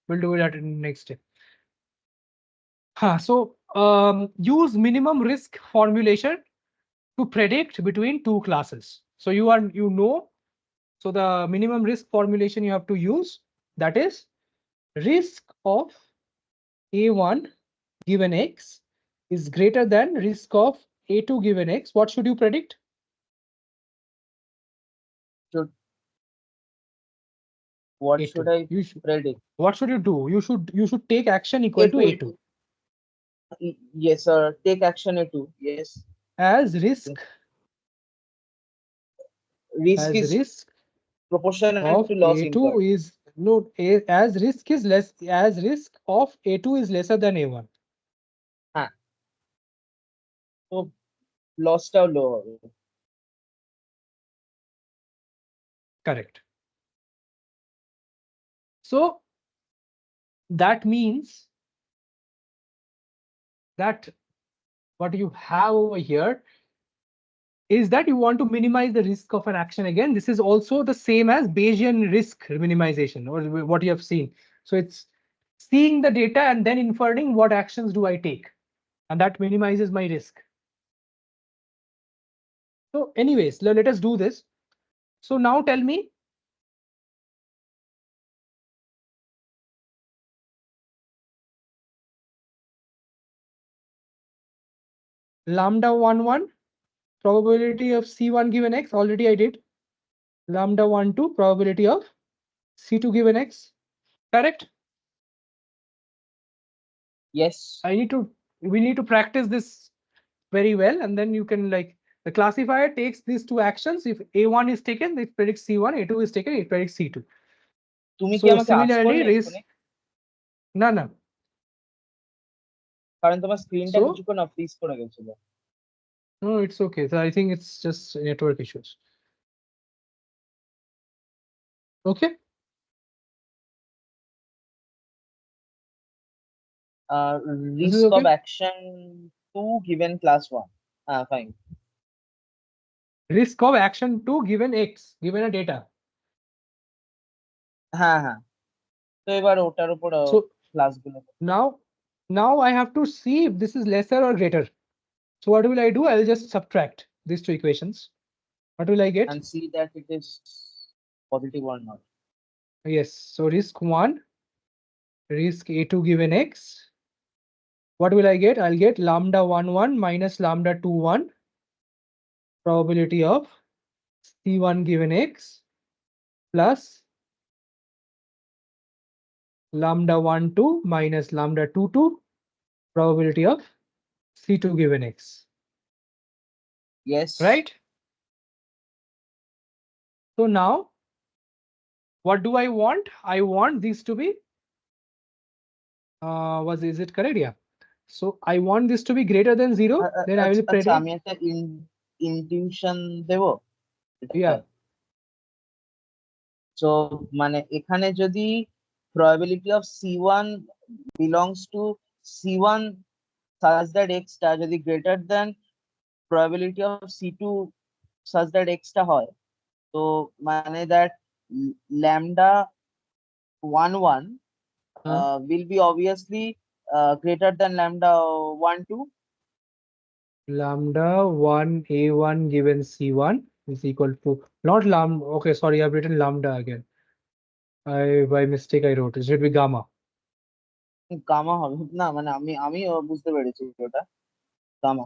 we'll do that in the next day. So use minimum risk formulation to predict between two classes. So you know, so the minimum risk formulation you have to use, that is risk of A1 given X is greater than risk of A2 given X. What should you predict? What A2. should I predict? What should you do? You should take action equal to A2. Yes, sir. Take action A2. Yes. As risk. Risk is proportional to loss A2 incurred. is no as risk is less as risk of A2 is lesser than A1. So lossটাও low হবে. Correct. So that means that what you have over here is that you want to minimize the risk of an action. Again, this is also the same as Bayesian risk minimization or what you have seen. So it's seeing the data and then inferring what actions do I take, and that minimizes my risk. So anyways, let us do this. So now tell me, lambda 1 1 probability of C1 given X, already I did. Lambda 1 2 probability of C2 given X, correct? Yes. We need to practice this very well, and then you can like the classifier takes these two actions. If A1 is taken, it predicts C1, A2 is taken, it predicts C2. তুমি কি So আমাকে ask similarly, করলে risk. না কারণ তোমার স্ক্রিনটা So কিছুক্ষণ না ফ্রিজ করে গেছিল. no, it's okay. So I think it's just network issues. Okay. This is Risk of okay. action 2 given class 1. Fine. Risk of action 2 given x, given a data. হ্যাঁ, তো এবার ওটার উপর So ক্লাসগুলো now I have to see if this is lesser or greater. So what will I do? I'll just subtract these two equations. What will I get? and see that it is positive or not. Yes, so risk 1, risk a2 given x. What will I get? I'll get lambda 1 1 minus lambda 2 1 probability of c1 given x plus lambda 1 2 minus lambda 2 2 probability of c2 given x. Yes. Right? So now, what do I want? I want these to be, is it correct? Yeah. So I want this to be greater than 0. Then I will আচ্ছা, predict. আমি একটা intuition দেব। Yeah. So মানে এখানে যদি probability of c1 belongs to c1 such that x টা যদি greater than probability of c2 such that x টা হয়, তো মানে that lambda 1 1 will be obviously greater than lambda 1 2. Lambda 1 a1 given c1 is equal to, not lambda. Okay, sorry, I've written lambda again. By mistake I wrote it should be gamma. Gamma হবে না, মানে আমি বুঝতে পেরেছি ওটা gamma.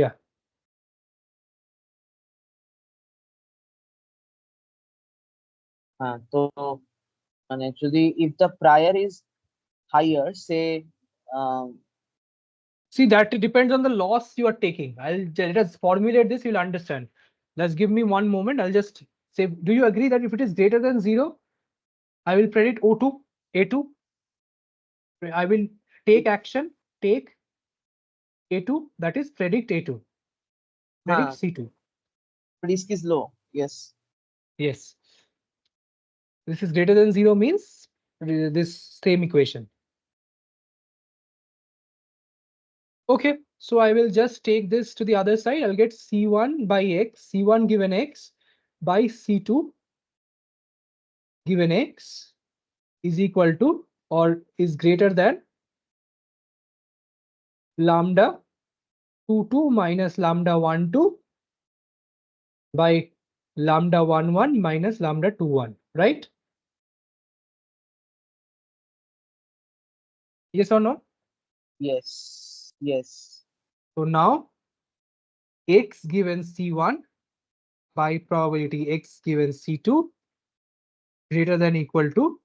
Yeah. হ্যাঁ, তো মানে যদি if the prior is higher, say um, See, that depends on the loss you are taking. Let us formulate this, you'll understand. Let's give me one moment. I'll just say, do you agree that if it is greater than 0, I will predict O2, A2. I will take action, take A2, that is predict A2, predict হ্যাঁ, C2. risk is low. Yes. Yes. This is greater than 0 means this same equation. Okay, so I will just take this to the other side. I'll get C1 by X, C1 given X by C2 given X is equal to or is greater than lambda 2 2 minus lambda 1 2 by lambda 1 1 minus lambda 2 1, right? Yes or no? Yes. Yes. So now X given C1 by probability X given C2 greater than equal to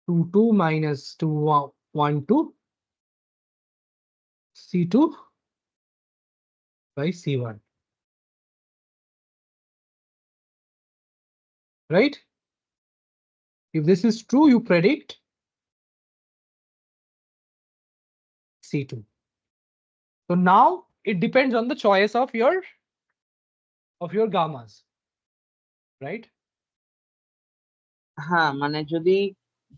2 2 minus 2 1 2 C2 by C1. Right? If this is true, you predict C2. So now it depends on the choice of your gammas, right? হ্যাঁ, মানে যদি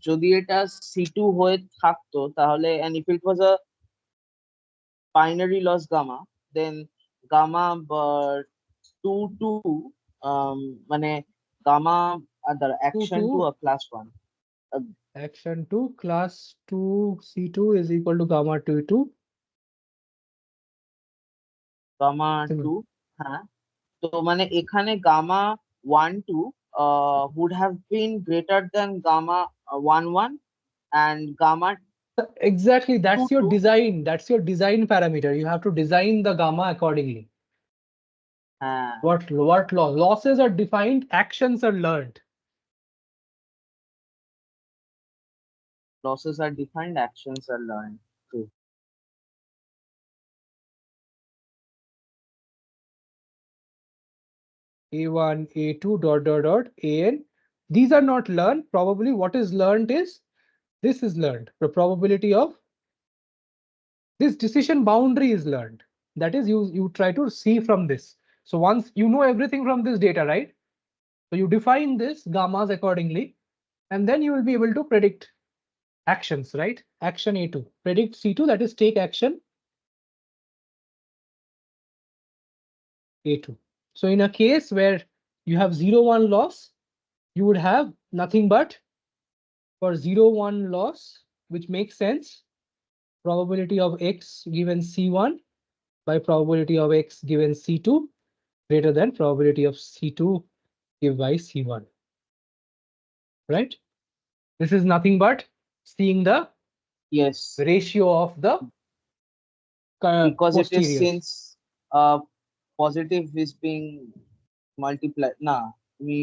যদি এটা c2 হয়ে থাকতো তাহলে, and if it was a binary loss gamma, then gamma 2 2 মানে gamma the 2 action 2 to a class 1 action 2 class 2 C2 is equal to gamma 2 2. gamma 2, হ্যাঁ, তো মানে এখানে gamma 1 2 would have been greater than gamma 1 1, and gamma Exactly, 2 that's your 2 design. That's your design parameter. You have to design the gamma accordingly. হ্যাঁ, What losses are defined, actions are learned. losses are defined, actions are learned. True. A1, A2, dot dot dot, AN. These are not learned. Probably what is learned is this is learned. The probability of this decision boundary is learned. That is, you try to see from this. So once you know everything from this data, right? So you define this gammas accordingly. and then you will be able to predict actions, right? Action A2, predict C2, that is take action A2. So in a case where you have 0, 1 loss, you would have nothing but for 0, 1 loss, which makes sense, probability of X given C1 by probability of X given C2 greater than probability of C2 given by C1, right? This is nothing but seeing the Yes, ratio of the because it is posteriors. since positive is being multiplied না তুমি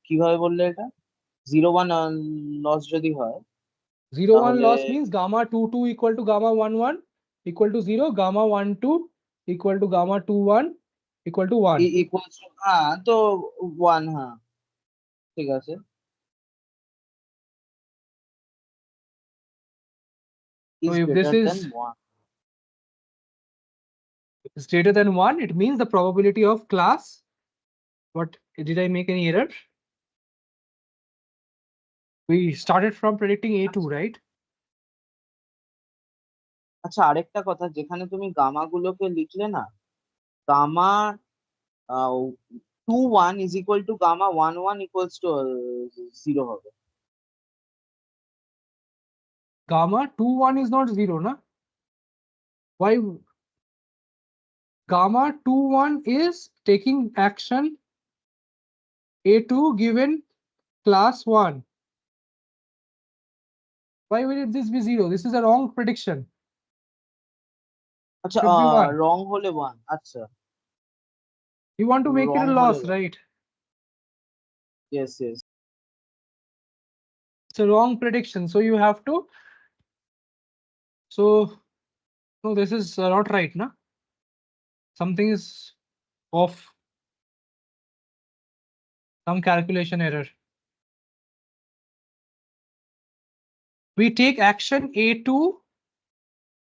কিভাবে বললে এটা 0 1 loss যদি হয় 0, 1 তাহলে loss means gamma 2 2 equal to gamma 1 1 equal to 0, gamma 1 2 equal to gamma 2 1 equal to 1. Equals to হ্যাঁ তো 1 হ্যাঁ ঠিক আছে So is if this greater than is 1. greater than 1, it means the probability of class. What did I make any error? We started from predicting A2, right? আচ্ছা আরেকটা কথা যেখানে তুমি গামা গুলোকে লিখলে না gamma 2 1 is equal to gamma 1 1 equals to 0 হবে Gamma 2 1 is not 0, na? Why? Gamma 2 1 is taking action A2 given class 1. Why will this be 0? This is a wrong prediction. আচ্ছা Should be 1. রং হলে 1 আচ্ছা You want to make it wrong a হলে loss, 1 right? yes yes It's a wrong prediction. So you have to. So no, this is not right, na? Something is off. Some calculation error. We take action A2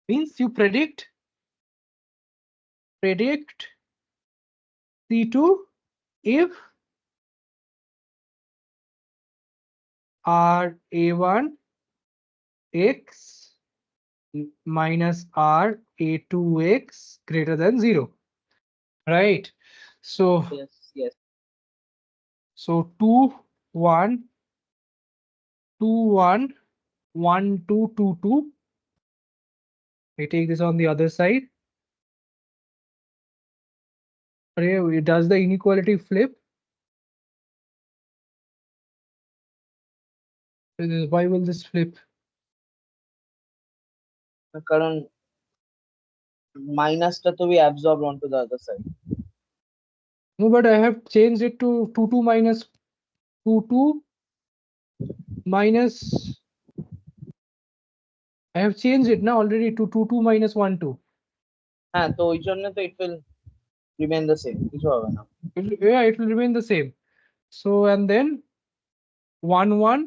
means you predict C2 if R A1 X minus R A2 X greater than 0. Right. So yes yes so 2 1 2 1 1 2 2 2. I take this on the other side. Does the inequality flip? Why will this flip? কারণ মাইনাসটা তো we absorbed onto the other side No, but I have changed it to 2 2 minus 2 2 minus. I have changed it now already to 2 2 minus 1 2. হ্যাঁ তো ওই জন্য তো it will remain the same কিছু হবে না Yeah, it will remain the same. So and then 1 1.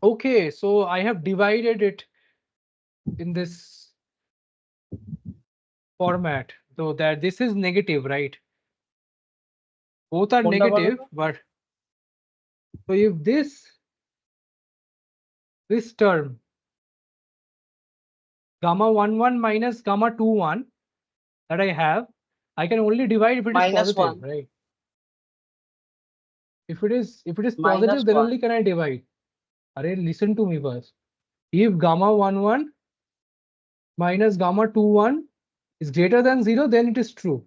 Okay, so I have divided it in this format so that this is negative, right? Both are কোনটা বলো negative, তো but so if this term gamma 1 1 minus gamma 2 1 that I have, I can only divide if it is minus positive, 1 right? If it is minus positive, then 1 only can I divide. Array, listen to me first. If gamma 1 1 minus gamma 2 1 is greater than 0, then it is true.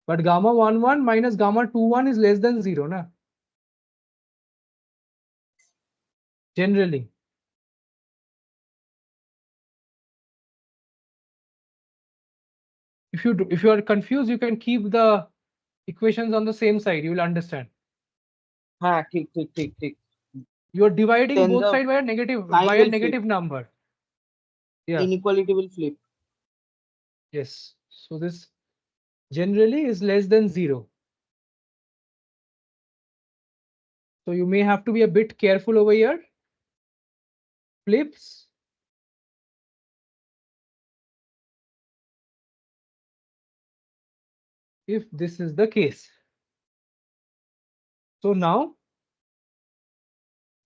But gamma 1 1 minus gamma 2 1 is less than 0, na? Generally. If you are confused, you can keep the equations on the same side. You will understand. হ্যাঁ ঠিক ঠিক ঠিক ঠিক You are dividing then both the sides by a negative sign will flip number. Yeah. inequality will flip Yes. So this generally is less than 0. So you may have to be a bit careful over here. Flips. If this is the case. So now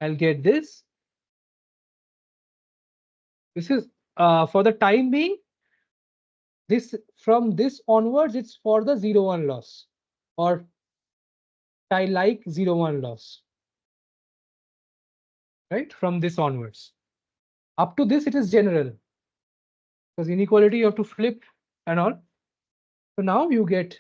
I'll get this. This is for the time being. This from this onwards, it's for the 0-1 loss or I like 0-1 loss. Right, from this onwards. Up to this, it is general. Because inequality you have to flip and all. So now you get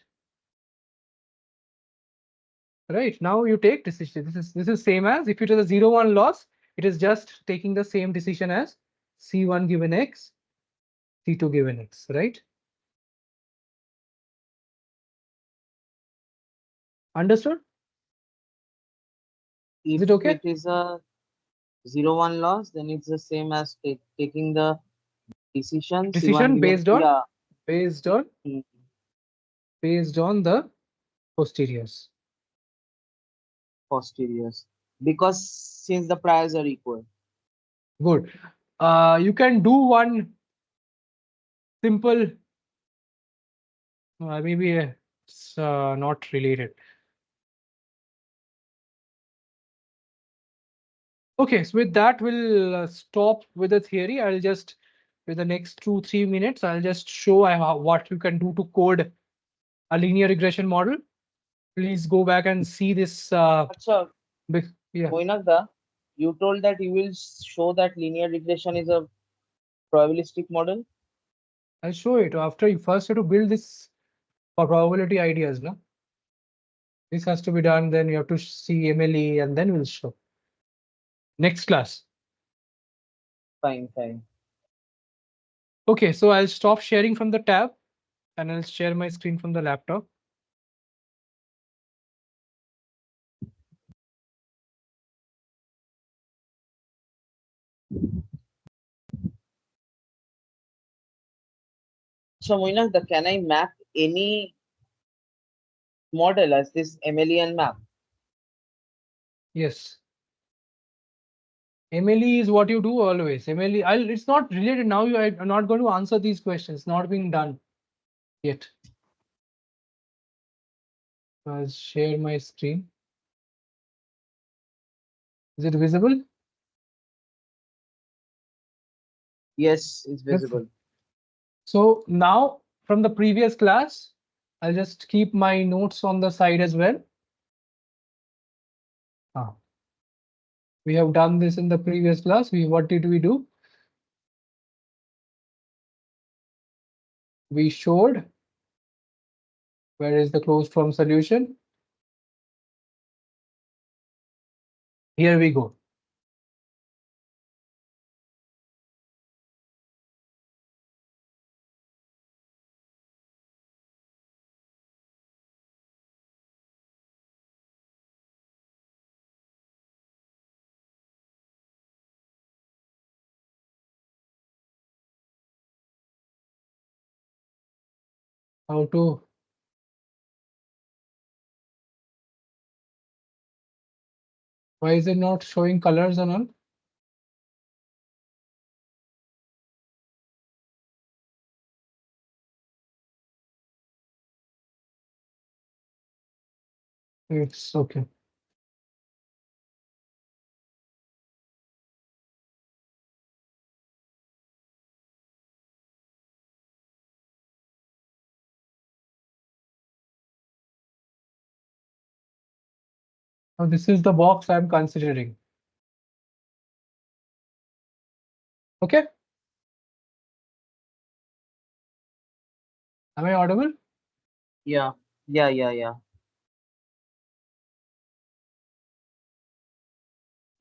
right. Now you take decision. This is same as if it is a 0-1 loss, it is just taking the same decision as C1 given X, C2 given X, right? Understood? If Is it okay? it is a 0-1 loss, then it's the same as taking the decision C1 Decision given, based on yeah, based on mm, based on the posteriors. posteriors, because since the priors are equal. Good. You can do one simple. Maybe it's not related. Okay, so with that, we'll stop with the theory. I'll just, with the next 2-3 minutes, I'll just show what you can do to code a linear regression model. Please go back and see this. Acha, Yeah, Moinagda, you told that you will show that linear regression is a probabilistic model. I'll show it after you first have to build this for probability ideas. No, this has to be done. Then you have to see MLE, and then we'll show next class. Fine, fine. Okay, so I'll stop sharing from the tab, and I'll share my screen from the laptop. So Moinagda, can I map any model as this MLEN map? Yes. MLE is what you do always. MLE, it's not related now. I'm not going to answer these questions. Not being done yet. I'll share my screen. Is it visible? Yes, it's visible. So now from the previous class, I'll just keep my notes on the side as well. We have done this in the previous class. What did we do? We showed where is the closed form solution. Here we go. How to why is it not showing colors and all? It's okay. Now this is the box I'm considering. Okay. Am I audible? Yeah, yeah.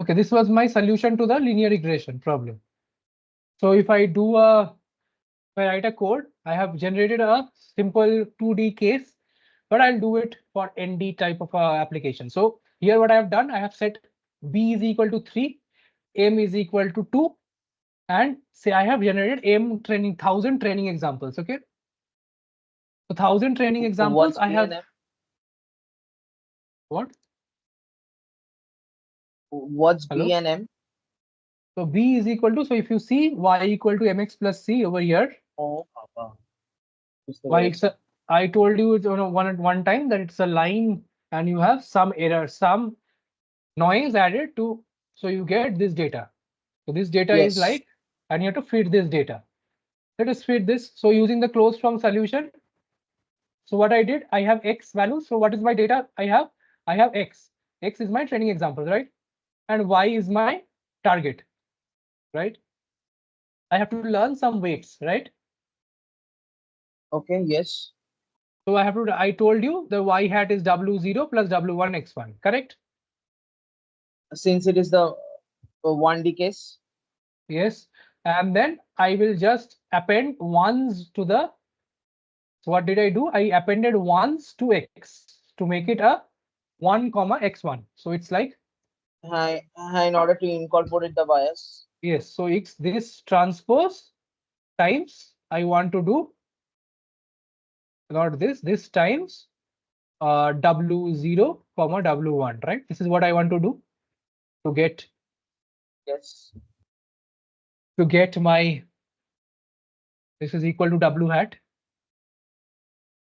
Okay, this was my solution to the linear regression problem. So if I write a code, I have generated a simple 2D case, but I'll do it for ND type of application. So here what I have done, I have set B is equal to 3, M is equal to 2, and say I have generated M training 1000 training examples. Okay. So 1000 training examples, What's I have BNM? what? What's Hello. BNM? So B is equal to, so if you see Y equal to MX plus C over here, Oh, Papa. why it's a, I told you one time that it's a line and you have some error, some noise added to So you get this data. So this data is Yes. like, and you have to feed this data. Let us feed this. So using the closed form solution. So what I did, I have X values. So what is my data? I have X. X is my training example, right? And Y is my target, right? I have to learn some weights, right? Okay. Yes. So I told you the Y hat is W0 plus W1 X1, correct? Since it is the 1D case. Yes. And then I will just append ones to the, so what did I do? I appended ones to X to make it a 1 comma X1. So it's like, In order to incorporate the bias. yes, so X this transpose times I want to do, not this times W0 comma W1, right? This is what I want to do to get Yes. my, this is equal to W hat.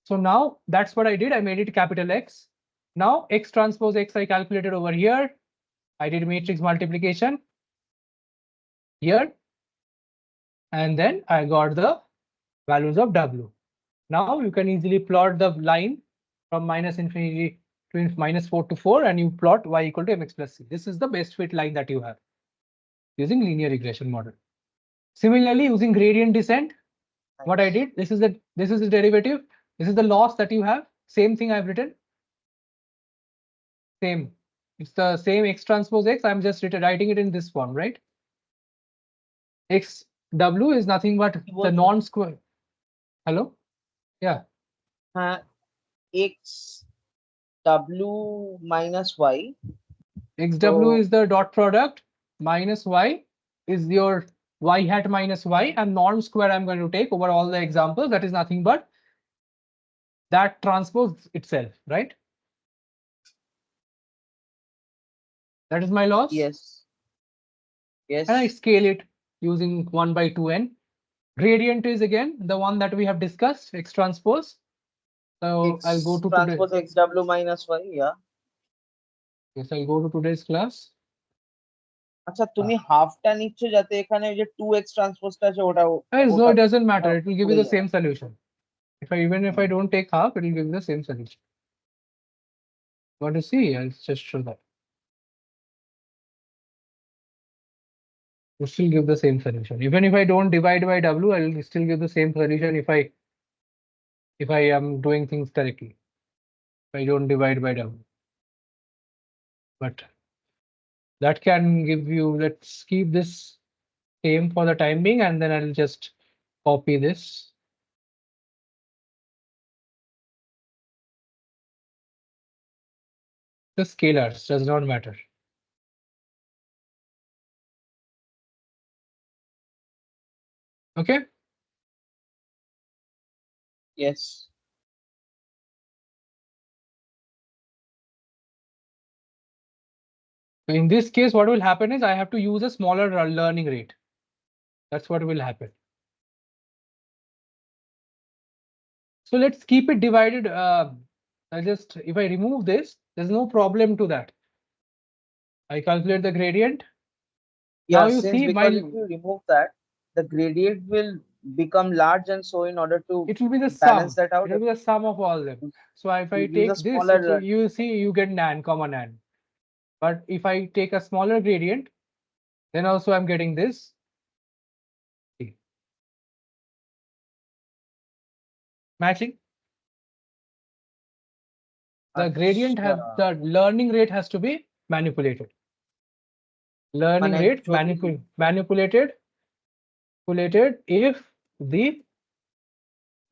So now that's what I did. I made it capital X. Now X transpose X I calculated over here. I did matrix multiplication here. And then I got the values of W. Now you can easily plot the line from minus infinity to minus 4 to 4, and you plot y equal to mx plus c. This is the best fit line that you have using linear regression model. Similarly, using gradient descent, what I did, this is the derivative. This is the loss that you have. Same thing I've written. Same. It's the same X transpose X. I'm just writing it in this form, right? X W is nothing but the non-square. Hello? Yeah. X W minus Y. XW is the dot product, minus Y is your Y hat minus Y, and norm square I'm going to take over all the examples. That is nothing but that transpose itself, right? That is my loss. Yes. And I Yes. scale it using 1 by 2n. Gradient is again the one that we have discussed, X transpose. So I'll go X to today. transpose X W minus Y. Yeah. Yes, I'll go to today's class. আচ্ছা তুমি হাফটা নিচ্ছ যাতে এখানে যে 2x ট্রান্সপোজটা আছে ওটা So ওটা it doesn't ওটা matter. It will give you পড়ে the যাবে same solution. Even if I don't take half, it will give you the same solution. Want to see? I'll just show that. Will still give the same solution. Even if I don't divide by W, I will still give the same solution if I am doing things correctly. If I don't divide by W. But that can give you, let's keep this same for the time being, and then I'll just copy this. The scalars does not matter. Okay. Yes. In this case, what will happen is I have to use a smaller learning rate. That's what will happen. So let's keep it divided. If I remove this, there's no problem to that. I calculate the gradient. Yeah, Now you since see because if you remove that, the gradient will become large, and so in order to it will be the balance sum. that out, It will be the sum of all them. So if I use a take this, smaller. you see you get nan, comma nan. But if I take a smaller gradient, then also I'm getting this. Matching. The gradient has, the learning rate has to be manipulated. Learning মানে rate যদি manipulated if the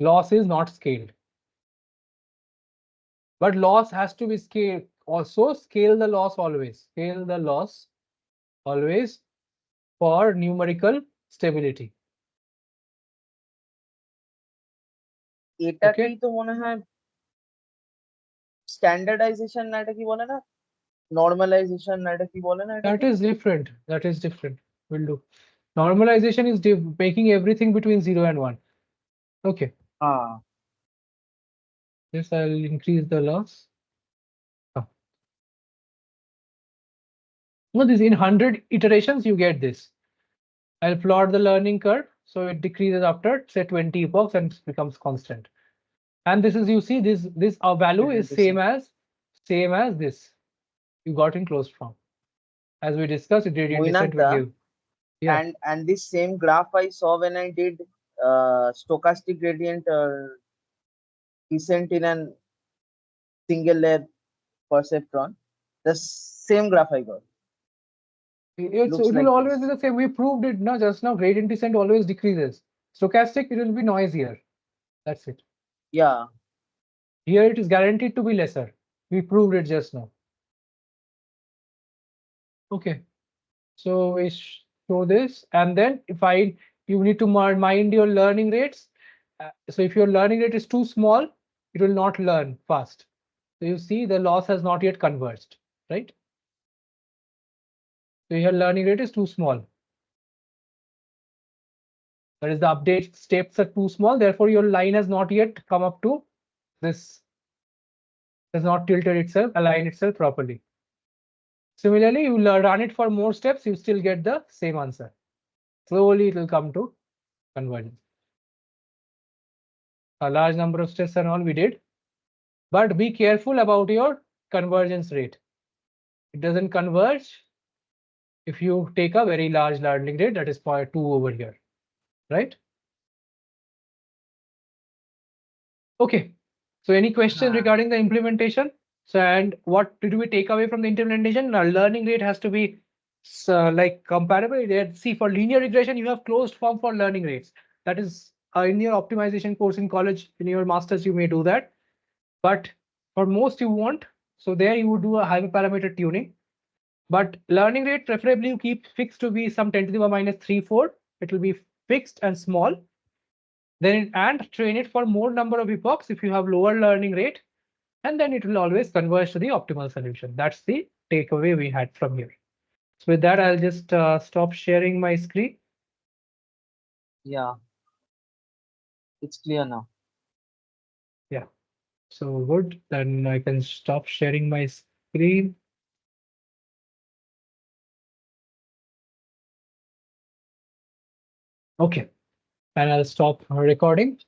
loss is not scaled. But loss has to be scaled. Also scale the loss always. Scale the loss always for numerical stability. এটাকেই তো মনে হয় standardisation না এটা কি বলে না নরমালাইজেশন না এটা কি বলে না That এটাকে is different. That is different. Will do. Normalization is making everything between 0 and 1. Okay. হ্যাঁ Yes, I'll increase the loss. Oh. No, this in 100 iterations you get this. I'll plot the learning curve, so it decreases after say 20 epochs and becomes constant. And this is, you see, this value is same as this you got in closed form. As we discussed, gradient descent will Moinanta, give. Yeah, and this same graph I saw when I did stochastic gradient descent in a single layer perceptron. The same graph I got. it Looks will like always be this. the same. We proved it now just now. Gradient descent always decreases. Stochastic, it will be noisier. That's it. Yeah. Here it is guaranteed to be lesser. We proved it just now. Okay, so we show this, and then if you need to mind your learning rates. So if your learning rate is too small, it will not learn fast. So you see the loss has not yet converged, right? So your learning rate is too small. That is, the update steps are too small. Therefore, your line has not yet come up to this, has not tilted itself, align itself properly. Similarly, you run it for more steps, you still get the same answer. Slowly, it will come to convergence. A large number of steps and all we did, but be careful about your convergence rate. It doesn't converge if you take a very large learning rate, that is 0.2 over here, right? Okay, so any question regarding the implementation? So, and what did we take away from the implementation? Our learning rate has to be like comparable. See, for linear regression, you have closed form for learning rates. That is in your optimization course in college, in your masters, you may do that. But for most you won't. So there you would do a hyperparameter tuning. But learning rate, preferably you keep fixed to be some 10 to the power minus 3, 4. It will be fixed and small. Then and train it for more number of epochs if you have lower learning rate, and then it will always converge to the optimal solution. That's the takeaway we had from here. So with that, I'll just stop sharing my screen. Yeah. It's clear now. Yeah, so good. Then I can stop sharing my screen. Okay, and I'll stop recording.